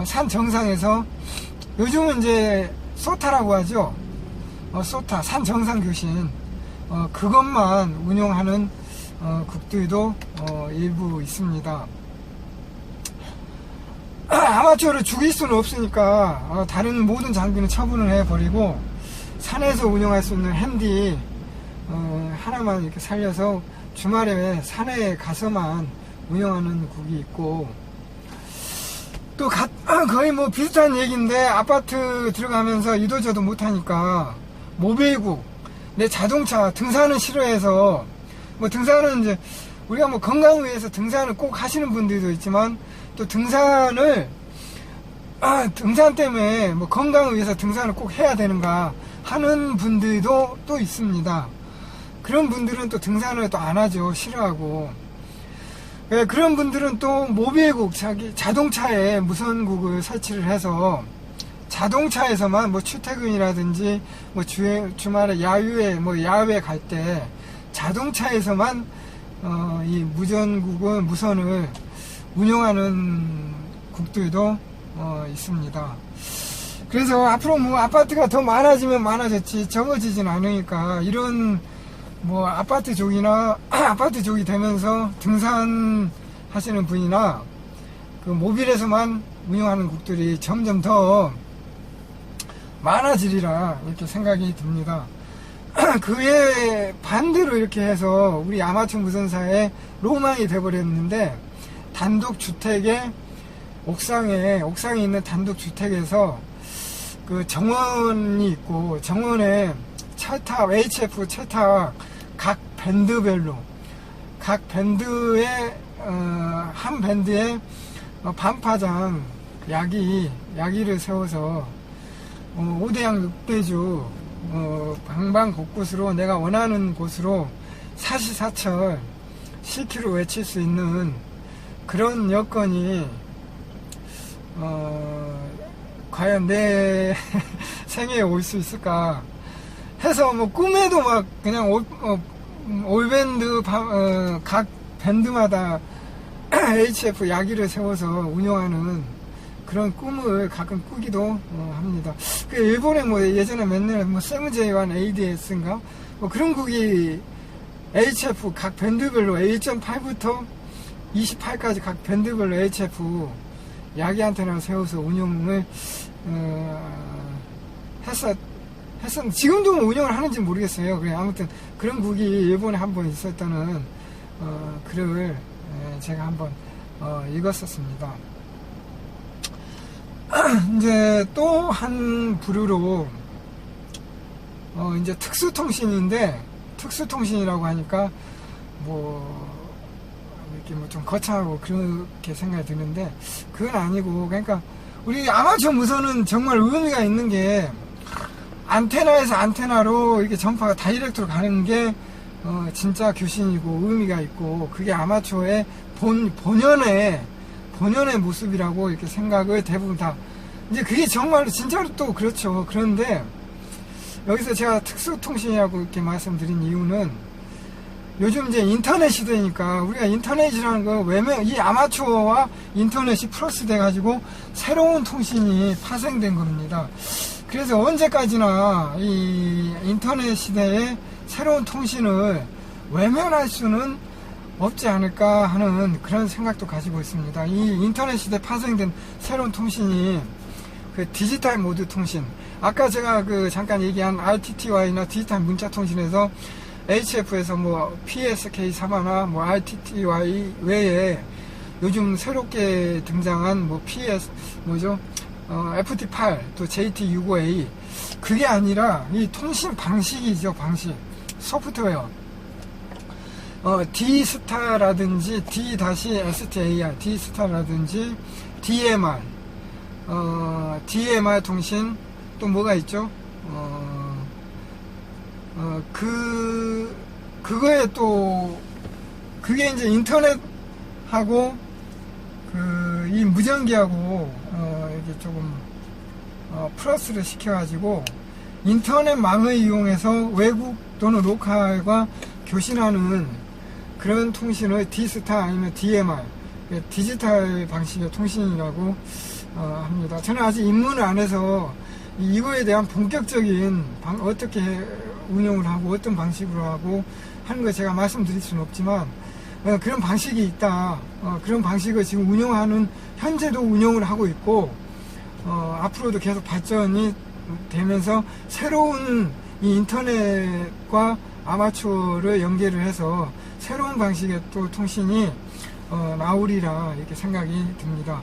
산 정상에서, 요즘은 이제 소타라고 하죠. 소타, 산 정상 교신, 그것만 운영하는 국들도 일부 있습니다. 아마추어를 죽일 수는 없으니까 다른 모든 장비는 처분을 해버리고 산에서 운영할 수 있는 핸디 하나만 이렇게 살려서 주말에 산에 가서만 운영하는 국이 있고, 또 거의 뭐 비슷한 얘기인데, 아파트 들어가면서 이도저도 못하니까 모빌국, 내 자동차, 등산은 싫어해서, 뭐 등산은 이제 우리가 뭐 건강을 위해서 등산을 꼭 하시는 분들도 있지만, 또 등산 때문에 뭐 건강을 위해서 등산을 꼭 해야 되는가 하는 분들도 또 있습니다. 그런 분들은 또 등산을 또 안 하죠. 싫어하고. 그런 분들은 또 모빌국, 자기 자동차에 무선국을 설치를 해서 자동차에서만 뭐 출퇴근이라든지 뭐 주말에 야외 갈 때 자동차에서만 이 무선을 운영하는 국들도 있습니다. 그래서 앞으로 뭐 아파트가 더 많아지면 많아졌지 적어지진 않으니까, 이런 뭐 아파트족이나 아파트족이 되면서 등산 하시는 분이나 그 모빌에서만 운영하는 국들이 점점 더 많아지리라 이렇게 생각이 듭니다. 그 외에 반대로 이렇게 해서 우리 아마추어 무선사의 로망이 돼버렸는데, 단독주택에 옥상에 있는 단독주택에서 그 정원이 있고, 정원에 HF 철탑 각 밴드별로 각 밴드의 한 밴드의 반파장 야기를 세워서 5대양 6대주 방방곳곳으로 내가 원하는 곳으로 사시사철 CQ로 외칠 수 있는 그런 여건이 과연 내 생애에 올 수 있을까 해서 뭐 꿈에도 막 그냥 올밴드 각 밴드마다 HF 야기를 세워서 운영하는 그런 꿈을 가끔 꾸기도 합니다. 그 일본에 뭐 예전에 맨날 뭐 세븐제이완 ADS인가 뭐 그런 곡이 HF 각 밴드별로 1.8부터 28까지 각 밴드별로 HF 야기 안테나를 세워서 운영을 했었는데 지금도 운영을 하는지 모르겠어요. 그래 아무튼 그런 곡이 일본에 한번 있었다는 글을 제가 한번 읽었었습니다. 이제 또 한 부류로 이제 특수통신인데 특수통신이라고 하니까 뭐 이렇게 뭐 좀 거창하고 그렇게 생각이 드는데 그건 아니고 그러니까 우리 아마추어 무선은 정말 의미가 있는 게 안테나에서 안테나로 이렇게 전파가 다이렉트로 가는 게 진짜 교신이고 의미가 있고 그게 아마추어의 본연의 모습이라고 이렇게 생각을 대부분 다 이제 그게 정말로 진짜로 또 그렇죠. 그런데 여기서 제가 특수통신이라고 이렇게 말씀드린 이유는 요즘 이제 인터넷 시대니까 우리가 인터넷이라는 거 외면 이 아마추어와 인터넷이 플러스 돼 가지고 새로운 통신이 파생된 겁니다. 그래서 언제까지나 이 인터넷 시대에 새로운 통신을 외면할 수는 없지 않을까 하는 그런 생각도 가지고 있습니다. 이 인터넷 시대에 파생된 새로운 통신이 그 디지털 모드 통신. 아까 제가 그 잠깐 얘기한 RTTY나 디지털 문자 통신에서 HF에서 뭐 PSK3나 뭐 RTTY 외에 요즘 새롭게 등장한 뭐 FT8 또 JT65A 그게 아니라 이 통신 방식이죠. 방식 소프트웨어 D-스타라든지 D-STAR D-스타라든지 DMR DMR 통신 또 뭐가 있죠? 그거에 또 그게 이제 인터넷하고 이 무전기하고 이렇게 조금 플러스를 시켜가지고 인터넷망을 이용해서 외국 또는 로컬과 교신하는 그런 통신을 D-스타 아니면 DMR 디지털 방식의 통신이라고 합니다. 저는 아직 입문을 안 해서 이거에 대한 본격적인 어떻게 운영을 하고 어떤 방식으로 하고 하는 걸 제가 말씀드릴 수는 없지만 그런 방식이 있다. 그런 방식을 지금 운영하는 현재도 운영을 하고 있고 앞으로도 계속 발전이 되면서 새로운 이 인터넷과 아마추어를 연계를 해서 새로운 방식의 또 통신이 나오리라 이렇게 생각이 듭니다.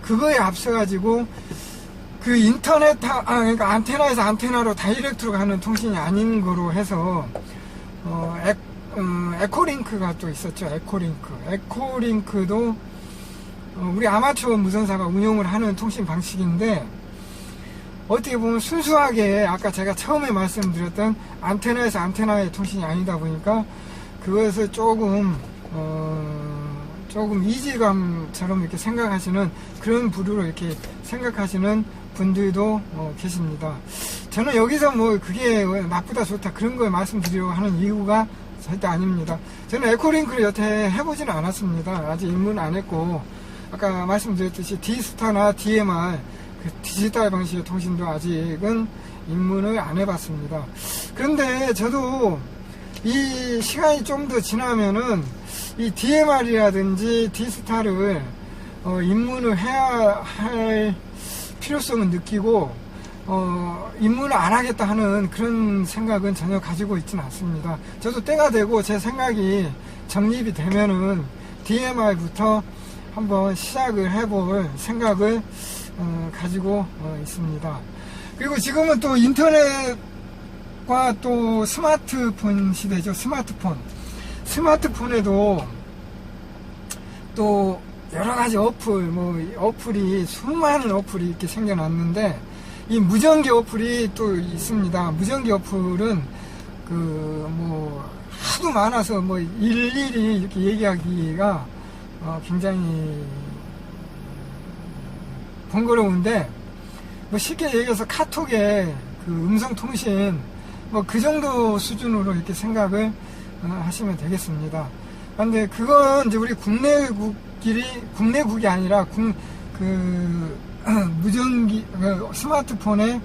그거에 앞서가지고 그 인터넷 그러니까 안테나에서 안테나로 다이렉트로 가는 통신이 아닌 거로 해서 에코링크가 또 있었죠. 에코링크도 우리 아마추어 무선사가 운영을 하는 통신 방식인데 어떻게 보면 순수하게 아까 제가 처음에 말씀드렸던 안테나에서 안테나의 통신이 아니다 보니까 그것을 조금 이질감처럼 이렇게 생각하시는 그런 부류로 이렇게 생각하시는 분들도 계십니다. 저는 여기서 뭐 그게 나쁘다 좋다 그런 걸 말씀드리려고 하는 이유가 절대 아닙니다. 저는 에코링크를 여태 해보지는 않았습니다. 아직 입문 안 했고 아까 말씀드렸듯이 D-스타나 DMR 그 디지털 방식의 통신도 아직은 입문을 안 해봤습니다. 그런데 저도 이 시간이 좀 더 지나면은 이 DMR이라든지 D-스타를 입문을 해야 할 필요성은 느끼고 입문을 안 하겠다 하는 그런 생각은 전혀 가지고 있지는 않습니다. 저도 때가 되고 제 생각이 정립이 되면은 DMR부터 한번 시작을 해볼 생각을 가지고 있습니다. 그리고 지금은 또 인터넷과 또 스마트폰 시대죠. 스마트폰에도 또 여러가지 어플이 수많은 어플이 이렇게 생겨났는데, 이 무전기 어플이 또 있습니다. 무전기 어플은 하도 많아서 일일이 이렇게 얘기하기가 굉장히 번거로운데, 쉽게 얘기해서 카톡에 음성통신 그 정도 수준으로 이렇게 생각을 하시면 되겠습니다. 근데 그건 이제 우리 국내국이 아니라 무전기 스마트폰에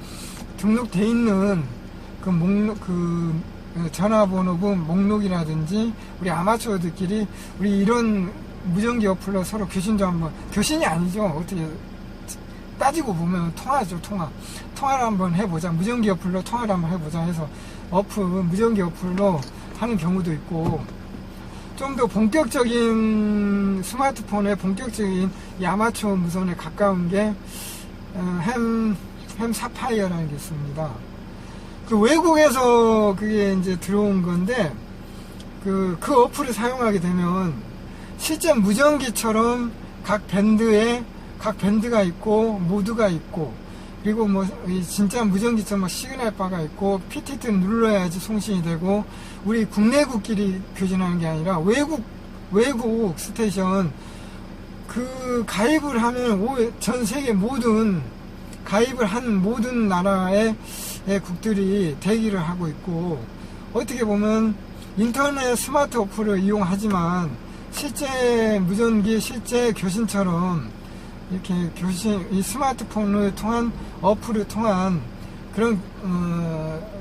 등록돼 있는 전화번호부 목록이라든지 우리 아마추어들끼리 우리 이런 무전기 어플로 서로 교신이 아니죠. 어떻게 따지고 보면 통화죠. 통화를 한번 해보자. 무전기 어플로 통화를 한번 해보자 해서 무전기 어플로 하는 경우도 있고, 좀 더 본격적인 스마트폰의 본격적인 이 아마추어 무선에 가까운 게 햄사파이어라는 게 있습니다. 외국에서 그게 이제 들어온 건데, 그 어플을 사용하게 되면 실제 무전기처럼 각 밴드가 있고 모드가 있고, 그리고 진짜 무전기처럼 시그널 바가 있고 PTT 눌러야지 송신이 되고, 우리 국내국끼리 교신하는 게 아니라 외국 스테이션 가입을 하면 전 세계 가입을 한 모든 나라의 국들이 대기를 하고 있고, 어떻게 보면 인터넷 스마트 어플을 이용하지만 실제 무전기 실제 교신처럼 이렇게 이 스마트폰을 통한 어플을 통한 그런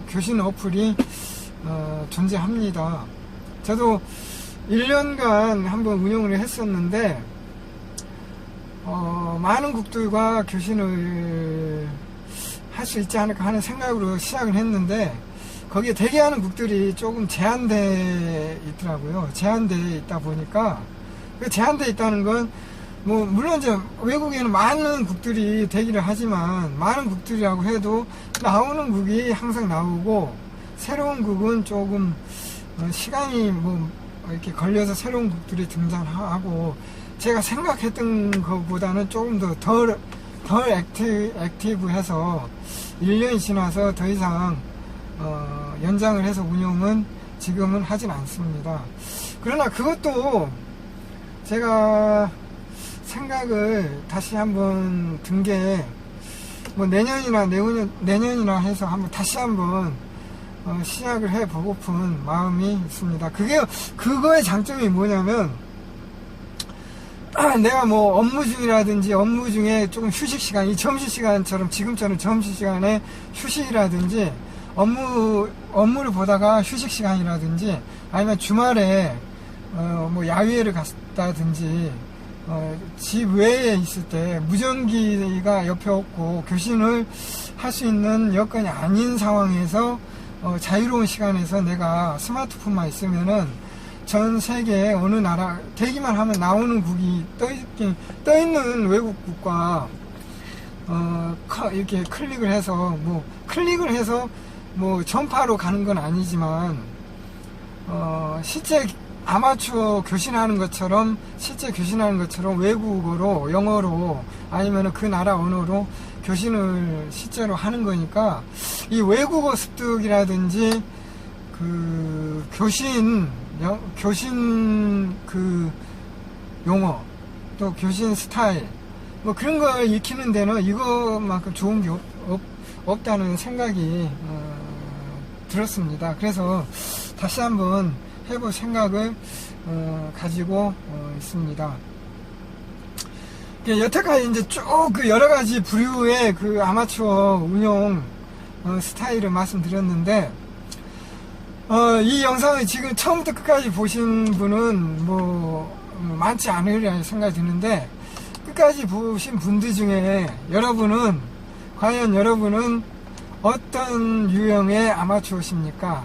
교신 어플이 존재합니다. 저도 1년간 한번 운영을 했었는데, 많은 국들과 교신을 할 수 있지 않을까 하는 생각으로 시작을 했는데, 거기에 대기하는 국들이 조금 제한되어 있더라고요. 제한되어 있다 보니까, 제한되어 있다는 건 물론 이제 외국에는 많은 국들이 대기를 하지만, 많은 국들이라고 해도 나오는 국이 항상 나오고, 새로운 국은 조금 시간이 이렇게 걸려서 새로운 국들이 등장하고, 제가 생각했던 것보다는 조금 덜 액티브해서 1년이 지나서 더 이상 연장을 해서 운영은 지금은 하진 않습니다. 그러나 그것도 제가 생각을 다시 한번 든 게, 내년이나 해서 다시 한번 시작을 해보고픈 마음이 있습니다. 그거의 장점이 뭐냐면, 내가 업무 중이라든지 업무 중에 조금 휴식 시간, 이 점심시간처럼 지금처럼 점심시간에 휴식이라든지 업무를 보다가 휴식 시간이라든지, 아니면 주말에 야외를 갔다든지 집 외에 있을 때 무전기가 옆에 없고 교신을 할 수 있는 여건이 아닌 상황에서 자유로운 시간에서 내가 스마트폰만 있으면은 전 세계 어느 나라 대기만 하면 나오는 국이 떠있는 외국국과 이렇게 클릭을 해서 전파로 가는 건 아니지만, 실제 아마추어 교신하는 것처럼 외국어로, 영어로, 아니면 그 나라 언어로 교신을 실제로 하는 거니까, 이 외국어 습득이라든지 교신 용어, 또 교신 스타일, 그런 걸 익히는 데는 이것만큼 좋은 게 없다는 생각이 들었습니다. 그래서 다시 한번 해볼 생각을 가지고 있습니다. 여태까지 이제 쭉 여러 가지 부류의 아마추어 운영 스타일을 말씀드렸는데, 이 영상을 지금 처음부터 끝까지 보신 분은 많지 않으리라 생각이 드는데, 끝까지 보신 분들 중에 과연 여러분은 어떤 유형의 아마추어십니까?